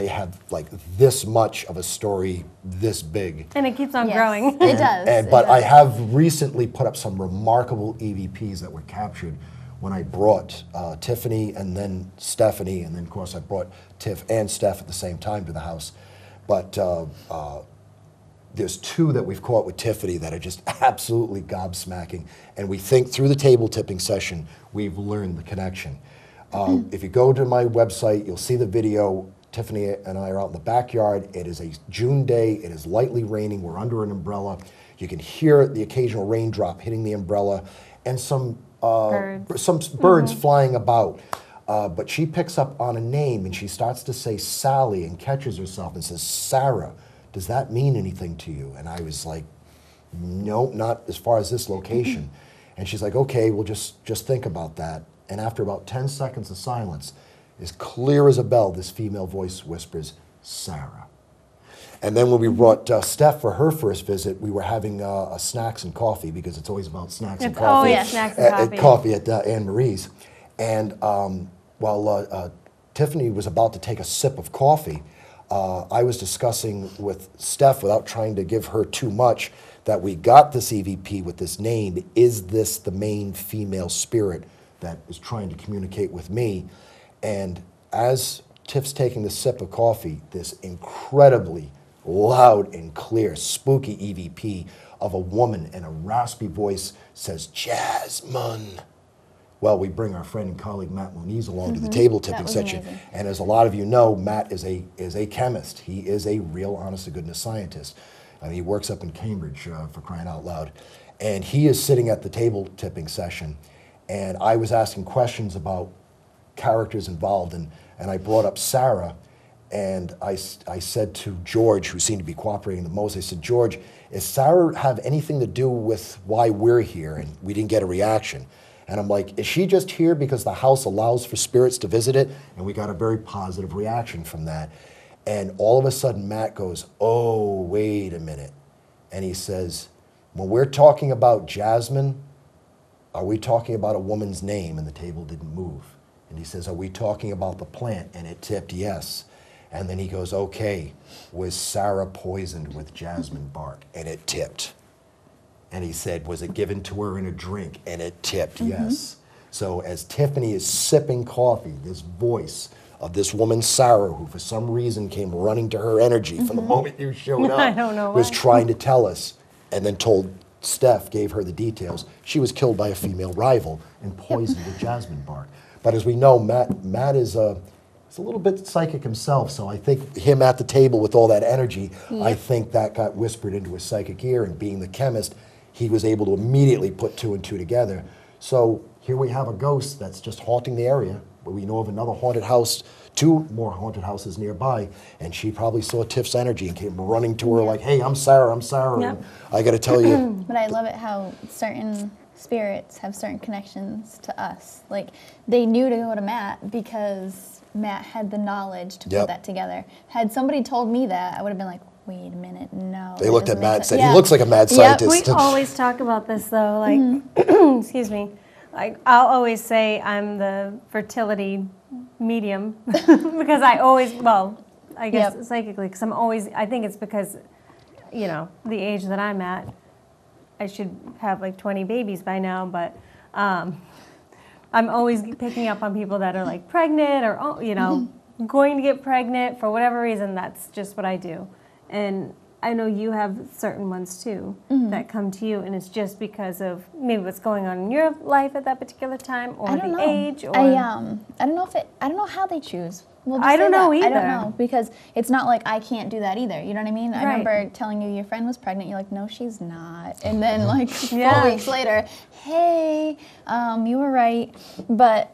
have like this much of a story this big. And it keeps on Yes, growing. It does. But it I does. have recently put up some remarkable EVPs that were captured when I brought Tiffany and then Stephanie, and then of course I brought Tiff and Steph at the same time to the house. But there's two that we've caught with Tiffany that are just absolutely gobsmacking. And we think through the table tipping session, we've learned the connection. If you go to my website, you'll see the video. Tiffany and I are out in the backyard. It is a June day. It is lightly raining. We're under an umbrella. You can hear the occasional raindrop hitting the umbrella and some birds flying about. But she picks up on a name and she starts to say Sally and catches herself and says, Sarah, does that mean anything to you? And I was like, no, not as far as this location. And she's like, okay, we'll just think about that. And after about 10 seconds of silence, as clear as a bell, this female voice whispers, Sarah. And then when we brought Steph for her first visit, we were having snacks and coffee, because it's always about snacks and It's coffee. always snacks and coffee. Coffee at Anne Marie's. And while Tiffany was about to take a sip of coffee, I was discussing with Steph, without trying to give her too much, that we got this EVP with this name. Is this the main female spirit that is trying to communicate with me? And as Tiff's taking the sip of coffee, this incredibly loud and clear, spooky EVP of a woman in a raspy voice says, Jasmine. Well, we bring our friend and colleague Matt Moniz along to the table tipping was section. amazing. And as a lot of you know, Matt is a chemist. He is a real honest-to-goodness scientist. I mean, he works up in Cambridge, for crying out loud. And he is sitting at the table tipping session. And I was asking questions about characters involved. And I brought up Sarah. And I said to George, who seemed to be cooperating the most, I said, George, does Sarah have anything to do with why we're here? And we didn't get a reaction. And I'm like, is she just here because the house allows for spirits to visit it? And we got a very positive reaction from that. And all of a sudden, Matt goes, oh, wait a minute. And he says, when we're talking about Jasmine, are we talking about a woman's name? And the table didn't move. And he says, are we talking about the plant? And it tipped yes. And then he goes, okay, was Sarah poisoned with jasmine bark? And it tipped. And he said, was it given to her in a drink? And it tipped, yes. So as Tiffany is sipping coffee, this voice of this woman, Sarah, who for some reason came running to her energy from the moment you showed up, I don't know was why. trying to tell us, and then told Steph, gave her the details. She was killed by a female rival and poisoned with jasmine bark. But as we know, Matt is a little bit psychic himself, so I think him at the table with all that energy, I think that got whispered into his psychic ear, and being the chemist, he was able to immediately put two and two together. So here we have a ghost that's just haunting the area, but we know of another haunted house, two more haunted houses nearby, and she probably saw Tiff's energy and came running to her like, hey, I'm Sarah, Yeah. and I gotta tell you. But I love it how certain spirits have certain connections to us. Like, they knew to go to Matt because Matt had the knowledge to Yep. put that together. Had somebody told me that, I would have been like, wait a minute, no. They that looked at doesn't Matt make and sense." said, he looks like a mad We scientist. always talk about this though, like, excuse me, like I'll always say I'm the fertility medium because I always, well, I guess Yep. psychically, because I'm always, I think it's because, you know, the age that I'm at, I should have like 20 babies by now, but I'm always picking up on people that are like pregnant or, oh, you know, going to get pregnant for whatever reason. That's just what I do. And I know you have certain ones too that come to you, and it's just because of maybe what's going on in your life at that particular time, or I don't the know. age, or I don't know if it. I don't know how they choose. We'll just I say don't know that. I don't either. know because it's not like I can't do that either. You know what I mean? I Right. remember telling you your friend was pregnant. You're like, no, she's not. And then like Yeah. 4 weeks later, hey, you were right. But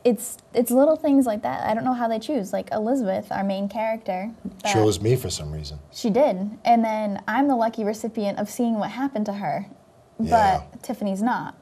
it's little things like that. I don't know how they choose. Like Elizabeth, our main character, that- Chose me for some reason. she did, and then I'm the lucky recipient of seeing what happened to her, but Yeah. Tiffany's not.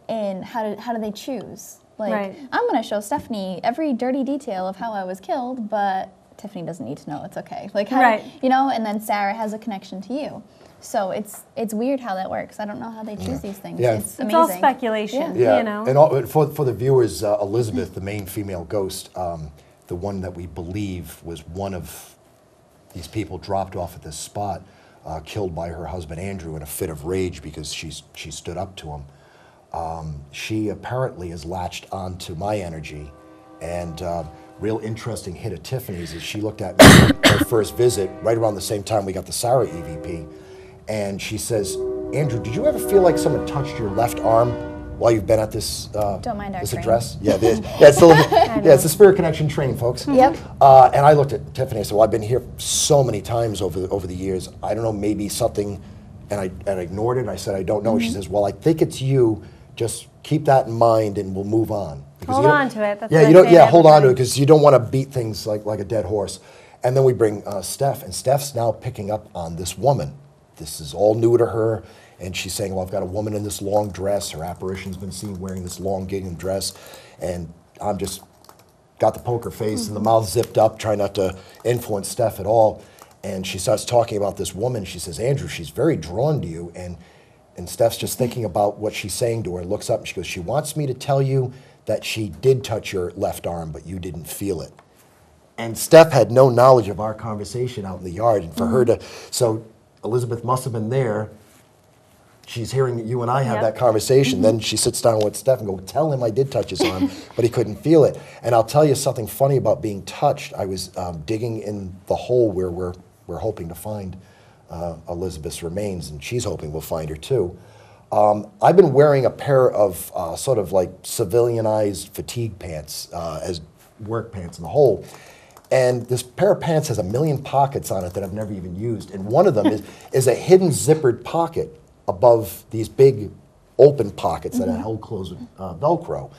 And how do they choose? Like, Right. I'm going to show Stephanie every dirty detail of how I was killed, but Tiffany doesn't need to know. It's okay. Like, how, Right. you know, and then Sarah has a connection to you. So it's weird how that works. I don't know how they choose these things. Yeah. It's it's amazing. all speculation, Yeah, you know. and all, for the viewers, Elizabeth, the main female ghost, the one that we believe was one of these people dropped off at this spot, killed by her husband Andrew in a fit of rage because she stood up to him. She apparently has latched onto my energy, and real interesting hit of Tiffany's is she looked at me her first visit right around the same time we got the Sarah EVP, and she says, "Andrew, did you ever feel like someone touched your left arm while you've been at this Don't mind our this train. address?" Yeah, it's the Spirit Connection train, folks. Yep. And I looked at Tiffany and said, "Well, I've been here so many times over the years. I don't know, maybe something," and I ignored it. I said, "I don't know." She says, "Well, I think it's you. Just keep that in mind, and we'll move on." Because Hold you don't- on to it. That's yeah, what you I don't. say Yeah, to hold on to it everybody. because you don't want to beat things like a dead horse. And then we bring Steph, and Steph's now picking up on this woman. This is all new to her, and she's saying, "Well, I've got a woman in this long dress. Her apparition's been seen wearing this long gingham dress," and I'm just got the poker face and the mouth zipped up, trying not to influence Steph at all. And she starts talking about this woman. She says, "Andrew, she's very drawn to you." And Steph's just thinking about what she's saying to her, looks up and she goes, "She wants me to tell you that she did touch your left arm, but you didn't feel it." And Steph had no knowledge of our conversation out in the yard. And for her to, so Elizabeth must have been there. She's hearing you and I have Yep. that conversation. Then she sits down with Steph and go, "Tell him I did touch his arm, but he couldn't feel it." And I'll tell you something funny about being touched. I was digging in the hole where we're hoping to find Elizabeth's remains, and she's hoping we'll find her too. I've been wearing a pair of sort of like civilianized fatigue pants as work pants in the hole. And this pair of pants has a million pockets on it that I've never even used. And one of them is a hidden zippered pocket above these big open pockets that are held closed with Velcro.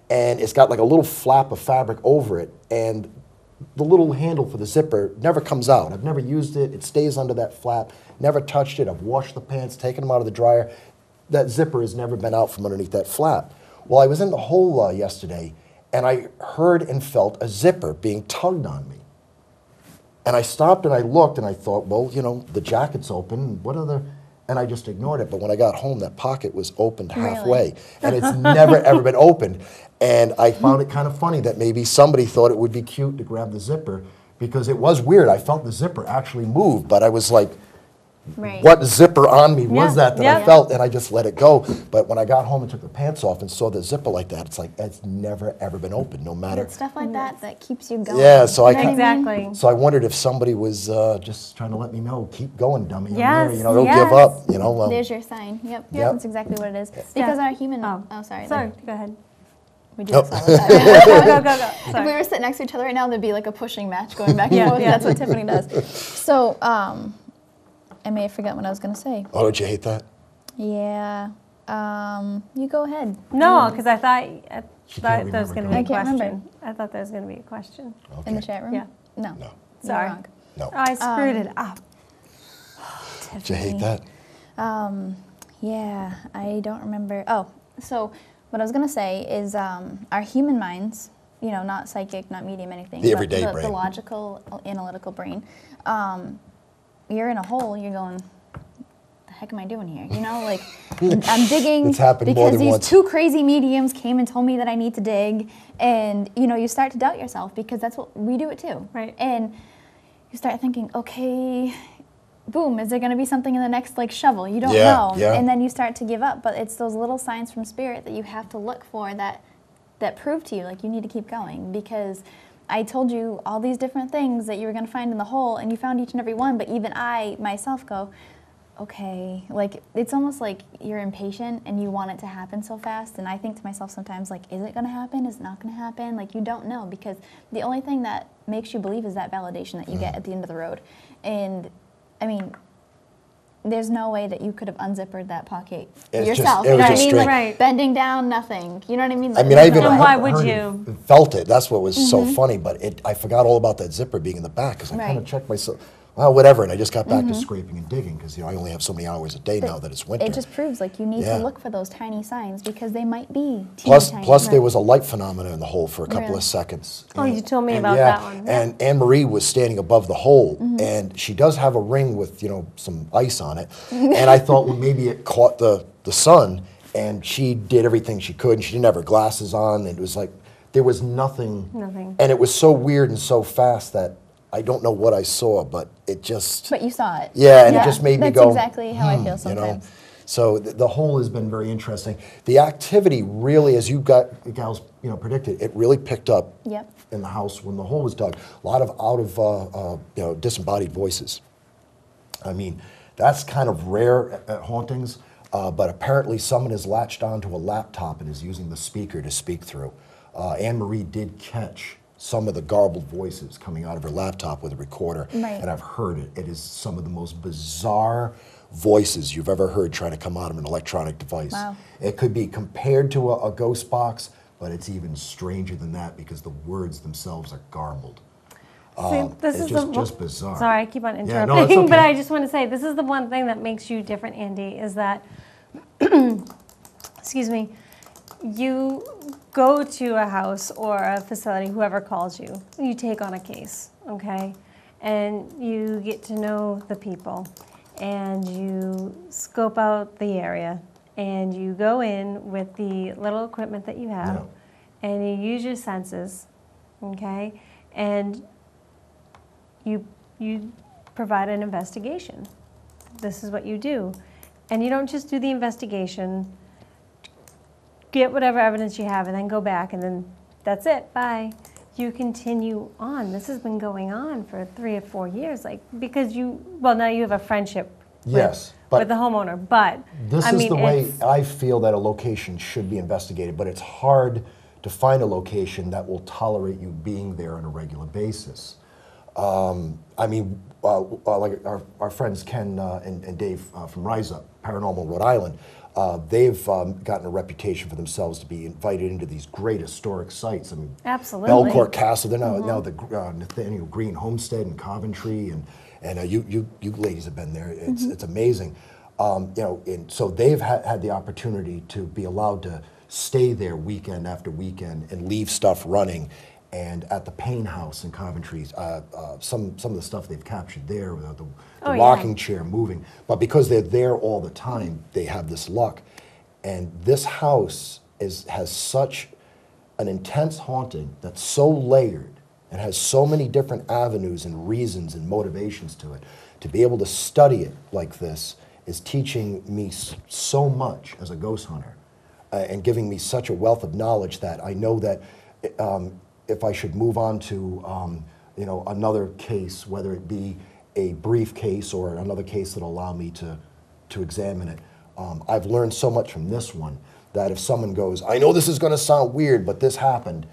And it's got like a little flap of fabric over it. And the little handle for the zipper never comes out. I've never used it. It stays under that flap. Never touched it. I've washed the pants, taken them out of the dryer. That zipper has never been out from underneath that flap. Well, I was in the hole yesterday, and I heard and felt a zipper being tugged on me. And I stopped and I looked and I thought, well, you know, the jacket's open. What other? And I just ignored it. But when I got home, that pocket was opened halfway. And it's never, ever been opened. And I found it kind of funny that maybe somebody thought it would be cute to grab the zipper, because it was weird. I felt the zipper actually move, but I was like, Right. what zipper on me was Yeah, that yeah. I felt? And I just let it go. But when I got home and took the pants off and saw the zipper like that, it's like, it's never, ever been opened, no matter. It's stuff like that keeps you going. Yeah, so I You know what mean? Exactly. So I wondered if somebody was just trying to let me know, keep going, dummy. I'm Yes, here, you know, don't yes. give up, you know. There's your sign. Yep. Yep. That's exactly what it is. Because our human. Oh, sorry. Sorry, go ahead. We do this all the time. Go. If we Sorry. were sitting next to each other right now, there'd be like a pushing match going back and Yeah, forth. yeah. That's what Tiffany does. So, I may have forgotten what I was going to say. Oh, don't you hate that? Yeah. You go ahead. No, because I thought She can't there was going to remember, be a I can't remember. question. I thought there was going to be a question. In the Okay. chat room? Yeah. No. No. You're Sorry. wrong. No. Oh, I screwed it up. Did you hate that? Yeah, I don't remember. Oh, so what I was going to say is our human minds you know, not psychic, not medium, anything. The but everyday the brain. logical, analytical brain. You're in a hole, you're going, the heck am I doing here? You know, like, I'm digging It's happened more because than these once. two crazy mediums came and told me that I need to dig. And, you know, you start to doubt yourself because that's what we do it too. Right. And you start thinking, okay, boom, is there going to be something in the next like shovel? You don't Yeah, know. yeah. And then you start to give up. But it's those little signs from spirit that you have to look for that prove to you like you need to keep going, because I told you all these different things that you were going to find in the hole, and you found each and every one, but even I myself go, okay, like it's almost like you're impatient and you want it to happen so fast. And I think to myself sometimes, like, is it going to happen? Is it not going to happen? Like, you don't know, because the only thing that makes you believe is that validation that you get at the end of the road. And I mean, there's no way that you could have unzippered that pocket It was just- yourself. it You was know what I just mean? straight. Like, Right. bending down, nothing. You know what I mean? I mean, I even And why heard would it, you? felt it. That's what was so funny. But I forgot all about that zipper being in the back because I kind Right. of checked myself. Well, whatever. And I just got back to scraping and digging because I only have so many hours a day now that it's winter. It just proves like you need Yeah. to look for those tiny signs because they might be teeny Plus, tiny. plus there was a light phenomena in the hole for a couple Really? of seconds. Oh, you told me And about yeah, that one. Yeah. And Anne Marie was standing above the hole, Mm-hmm. and she does have a ring with some ice on it. And I thought, well, maybe it caught the sun, and she did everything she could, and she didn't have her glasses on, and it was like there was nothing. Nothing. And it was so weird and so fast that I don't know what I saw, but it just. But you saw it. Yeah, and it just made me That's go. exactly how I feel you know. sometimes. So the whole has been very interesting. The activity really, as you gals predicted, it really picked up Yep. in the house when the hole was dug. A lot of out of disembodied voices. I mean, that's kind of rare at hauntings, but apparently someone has latched onto a laptop and is using the speaker to speak through. Anne Marie did catch some of the garbled voices coming out of her laptop with a recorder, Right. and I've heard it. It is some of the most bizarre voices you've ever heard trying to come out of an electronic device. Wow. It could be compared to a ghost box, but it's even stranger than that because the words themselves are garbled. See, this it's is just bizarre. Sorry, I keep on Yeah, interrupting, no, it's okay. but I just want to say this is the one thing that makes you different, Andy, is that, excuse me, you go to a house or a facility, whoever calls you, you take on a case, okay? And you get to know the people, and you scope out the area, and you go in with the little equipment that you have, and you use your senses, okay? And you provide an investigation. This is what you do. And you don't just do the investigation, get whatever evidence you have, and then go back, and then that's it, bye. You continue on. This has been going on for 3 or 4 years, because now you have a friendship Yes, with the homeowner, but This I is mean, the way it's- I feel that a location should be investigated, but it's hard to find a location that will tolerate you being there on a regular basis. I mean, like our friends Ken and Dave from Rise Up, Paranormal Rhode Island, they've gotten a reputation for themselves to be invited into these great historic sites. I mean, Absolutely. Belcourt Castle. They're now the Nathaniel Green Homestead in Coventry, and you ladies have been there. It's amazing. And so they've had the opportunity to be allowed to stay there weekend after weekend and leave stuff running. And at the Payne House in Coventry, some of the stuff they've captured there, the Oh, yeah. rocking chair moving. But because they're there all the time, they have this luck. And this house has such an intense haunting that's so layered and has so many different avenues and reasons and motivations to it. To be able to study it like this is teaching me so much as a ghost hunter and giving me such a wealth of knowledge that I know that if I should move on to another case, whether it be a brief case or another case that'll allow me to examine it, I've learned so much from this one that if someone goes, I know this is going to sound weird, but this happened,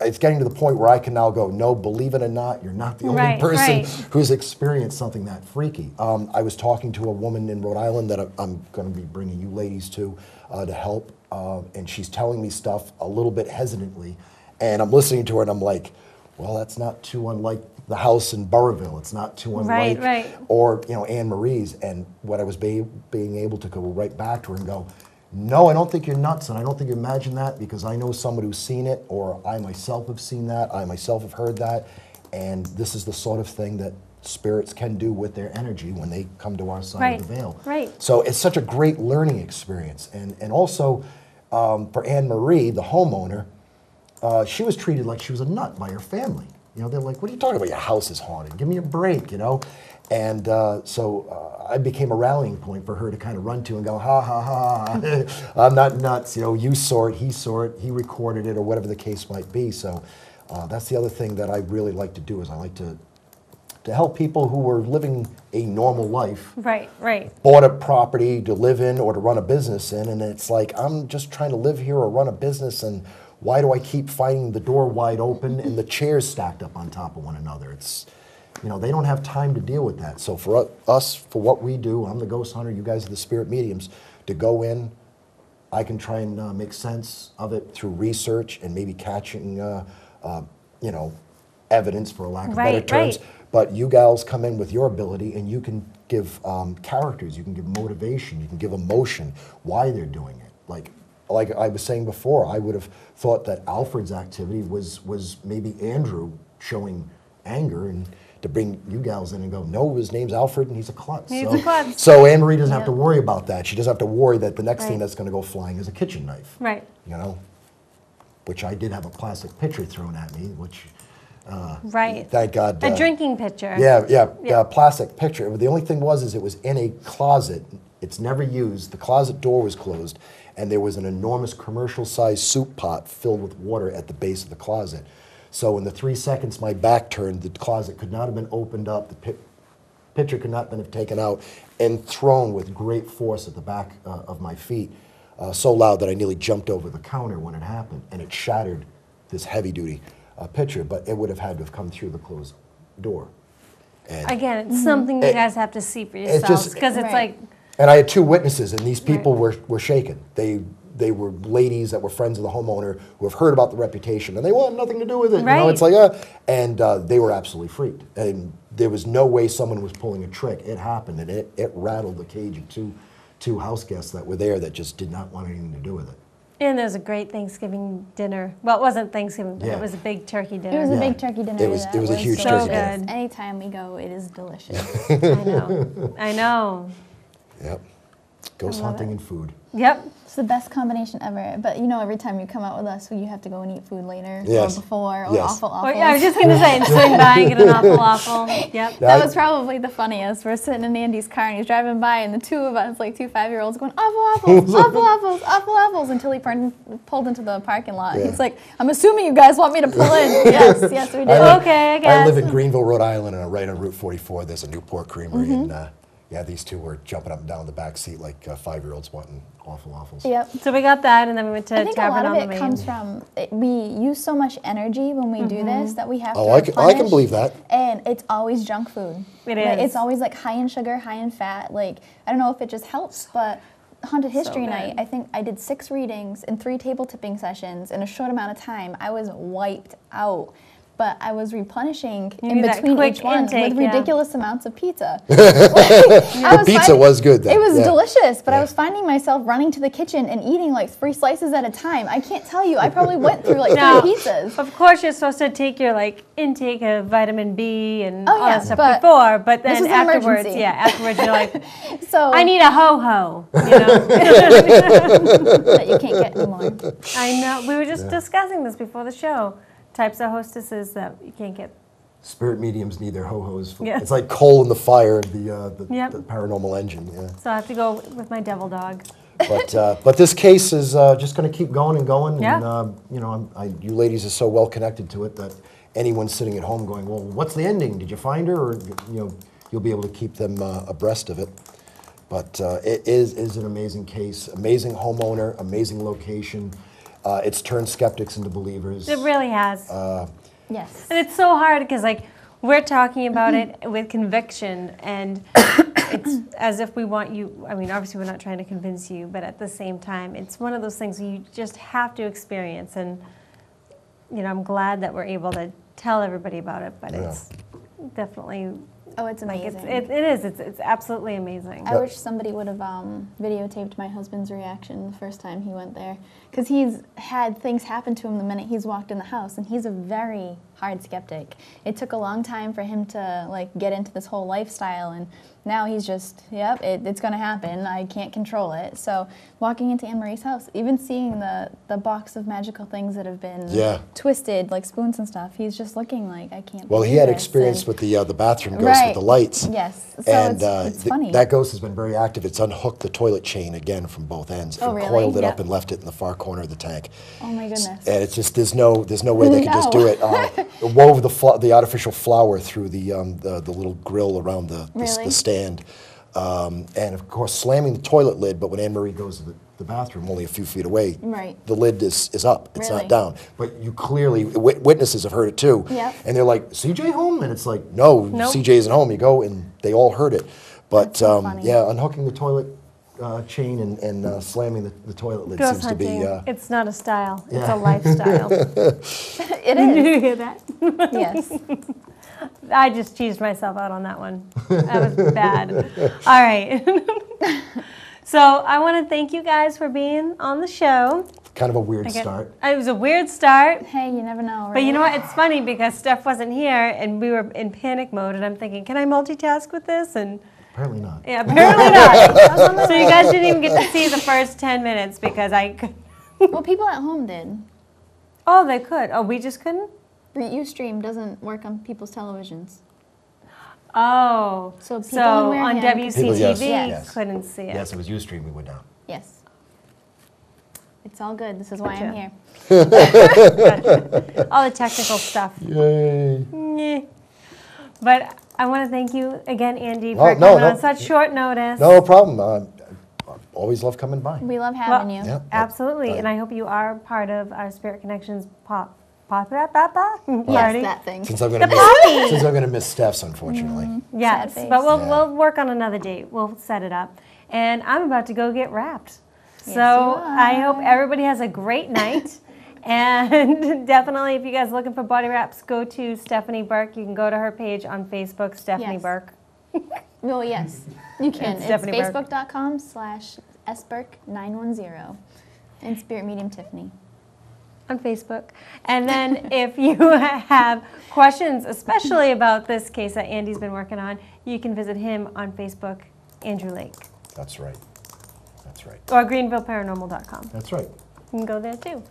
it's getting to the point where I can now go, no, believe it or not, you're not the only Right, person right. who's experienced something that freaky. I was talking to a woman in Rhode Island that I'm going to be bringing you ladies to help, and she's telling me stuff a little bit hesitantly, and I'm listening to her and I'm like, well, that's not too unlike the house in Burrville. It's not too unlike, Right. or Anne Marie's. And what I was being able to go right back to her and go, No, I don't think you're nuts, and I don't think you imagine that, because I know someone who's seen it, or I myself have seen that, I myself have heard that, and this is the sort of thing that spirits can do with their energy when they come to our side of the veil. Right. So it's such a great learning experience. And also, for Anne Marie, the homeowner, she was treated like she was a nut by her family. You know, they're like, what are you talking about? Your house is haunted. Give me a break, you know? And so I became a rallying point for her to kind of run to and go, ha, ha, ha, I'm not nuts. You know, you saw it, he recorded it, or whatever the case might be. So that's the other thing that I really like to do, is I like to help people who were living a normal life. Right, right. Bought a property to live in or to run a business in, and it's like, I'm just trying to live here or run a business, and why do I keep finding the door wide open and the chairs stacked up on top of one another? It's, you know, they don't have time to deal with that. So for us, for what we do, I'm the ghost hunter, you guys are the spirit mediums, to go in, I can try and make sense of it through research and maybe catching, you know, evidence, for a lack of better terms. Right. But you gals come in with your ability, and you can give characters, you can give motivation, you can give emotion, why they're doing it. Like I was saying before, I would have thought that Alfred's activity was maybe Andrew showing anger, and to bring you gals in and go, no, his name's Alfred and he's a klutz. He's a klutz. So Anne Marie doesn't have to worry about that. She doesn't have to worry that the next thing Right. that's going to go flying is a kitchen knife. Right. You know, which I did have a plastic pitcher thrown at me, which Right. thank God. A drinking pitcher. Yeah, plastic pitcher. The only thing was, it was in a closet. It's never used. The closet door was closed, and there was an enormous commercial-sized soup pot filled with water at the base of the closet. So in the 3 seconds my back turned, the closet could not have been opened up. The pitcher could not have been taken out and thrown with great force at the back of my feet, so loud that I nearly jumped over the counter when it happened, and it shattered this heavy-duty pitcher, but it would have had to have come through the closed door. And Again, it's something you guys have to see for yourselves, because it's Right. like, And I had two witnesses, and these people Right. were shaken. They were ladies that were friends of the homeowner who have heard about the reputation, and they want nothing to do with it. You know, Right. it's like, and they were absolutely freaked. And there was no way someone was pulling a trick. It happened, and it rattled the cage of two house guests that were there that just did not want anything to do with it. and there was a great Thanksgiving dinner. Well, it wasn't Thanksgiving, but Yeah. it was a big turkey dinner. It was a Yeah. big turkey dinner. It was a huge so turkey good. dinner. Anytime we go, it is delicious. I know. I know. Yep. Ghost love hunting it. and food. Yep. It's the best combination ever. But you know, every time you come out with us, you have to go and eat food later Yes. or before or Yes. awful Or, awful. yeah, I was just gonna say, and swing by and get an awful. Yep. That was probably the funniest. We're sitting in Andy's car and he's driving by, and the two of us, like two 5-year-olds, going awful apples, awful apples, awful apples, until he pulled into the parking lot. Yeah. He's like, I'm assuming you guys want me to pull in. Yes, yes, we did. Okay, I guess. I live in Greenville, Rhode Island, and right on Route 44, there's a Newport Creamery, Mm-hmm. and yeah, these two were jumping up and down the back seat like 5-year-olds wanting awful waffles. Yep. So we got that, and then we went to I think a lot Tavern of on the it Main. comes from we use so much energy when we do this that we have to Oh, I can replenish, believe that. and it's always junk food. It Like, is. it's always like high in sugar, high in fat. Like, I don't know if it just helps, but Haunted History good. Night, I think I did 6 readings and 3 table tipping sessions in a short amount of time. I was wiped out. But I was replenishing You in need that between quick each one intake, with yeah. ridiculous amounts of pizza. The pizza was good, though. It was Yeah. delicious, but Yeah. I was finding myself running to the kitchen and eating like 3 slices at a time. I can't tell you. I probably went through like No. 3 pizzas. Of course, you're supposed to take your intake of vitamin B and Oh, all yeah, that stuff but before, but this then was an afterwards, emergency. afterwards you're like, So I need a ho-ho, you know? that you can't get anymore. I know. We were just discussing this before the show. Types of hostesses that you can't get. Spirit mediums need their ho-hos. Yes. It's like coal in the fire of the Yep. paranormal engine. Yeah. So I have to go with my devil dog. But this case is just going to keep going and going. Yeah. And, you know, you ladies are so well connected to it that anyone sitting at home going, well, what's the ending? Did you find her? Or, you know, you'll be able to keep them abreast of it. But it is an amazing case, amazing homeowner, amazing location. It's turned skeptics into believers. It really has. Yes. And it's so hard because we're talking about it with conviction, and it's as if we want you. I mean, obviously we're not trying to convince you, but at the same time, it's one of those things you just have to experience. And you know, I'm glad that we're able to tell everybody about it, but Yeah. it's definitely Oh, it's Like amazing. it is. It's absolutely amazing. I wish somebody would have videotaped my husband's reaction the first time he went there, because he's had things happen to him the minute he's walked in the house, and he's a very hard skeptic. It took a long time for him to like get into this whole lifestyle, and now he's just, yep, it's going to happen. I can't control it. So walking into Anne Marie's house, even seeing the box of magical things that have been twisted, like spoons and stuff, he's just looking like, I can't. Well, he believe had this. experience And- with the bathroom ghost with the lights. Yes. So And it's funny. that ghost has been very active. It's unhooked the toilet chain again from both ends Oh, and really? coiled it Yeah. up and left it in the far corner of the tank. Oh my goodness. And it's just there's no way they could just No. do it. It wove the artificial flower through the little grill around the Really? stand, and of course slamming the toilet lid. But when Anne Marie goes to the bathroom, only a few feet away, Right. the lid is up. It's Really? not down. But you clearly witnesses have heard it too. Yep. And they're like, "CJ home?" And it's like, "No, Nope. CJ isn't home." You go and they all heard it. But That's so funny. yeah, unhooking the toilet chain and slamming the toilet lid Ghost seems to be. hunting. It's not a style. It's yeah. a lifestyle. It Did is. you hear that? Yes. I just cheesed myself out on that one. That was bad. All right. So I want to thank you guys for being on the show. Kind of a weird Again, start. It was a weird start. Hey, you never know, right? But you know what? It's funny because Steph wasn't here and we were in panic mode, and I'm thinking, can I multitask with this? And Apparently not. yeah, apparently not. So you guys didn't even get to see the first 10 minutes because I could. Well, people at home did. Oh, they could. Oh, we just couldn't? The Ustream doesn't work on people's televisions. Oh. So people So in Wareham on could- WCTV People, yes. couldn't see it. Yes, it was Ustream. We would not. Yes. It's all good. This is why I'm Gotcha. here. All the technical stuff. Yay! Nyeh. But I want to thank you again, Andy, Oh, for no, coming no. on such short notice. No problem. I always love coming by. We love having you. Yeah. Absolutely, Right. and I hope you are part of our Spirit Connections party. Yes, that thing. Since I'm gonna party. since I'm gonna miss Steph's, unfortunately. Yes, Sad face. but we'll Yeah. we'll work on another date. We'll set it up, and I'm about to go get wrapped. Yes, So you I are. hope everybody has a great night. And definitely, if you guys are looking for body wraps, go to Stephanie Burke. You can go to her page on Facebook, Stephanie Yes. Burke. Well, yes, you can. It's It's Stephanie Burke. facebook.com/sburke910 and Spirit Medium Tiffany. On Facebook. And then if you have questions, especially about this case that Andy's been working on, you can visit him on Facebook, Andrew Lake, That's right. That's right. or greenvilleparanormal.com. That's right. You can go there too.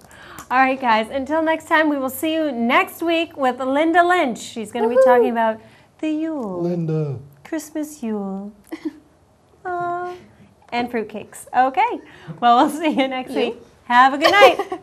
All right, guys. Until next time, we will see you next week with Linda Lynch. She's going to be talking about the Yule, Linda. Christmas Yule, Aw. And fruitcakes. Okay. Well, we'll see you next week. Have a good night.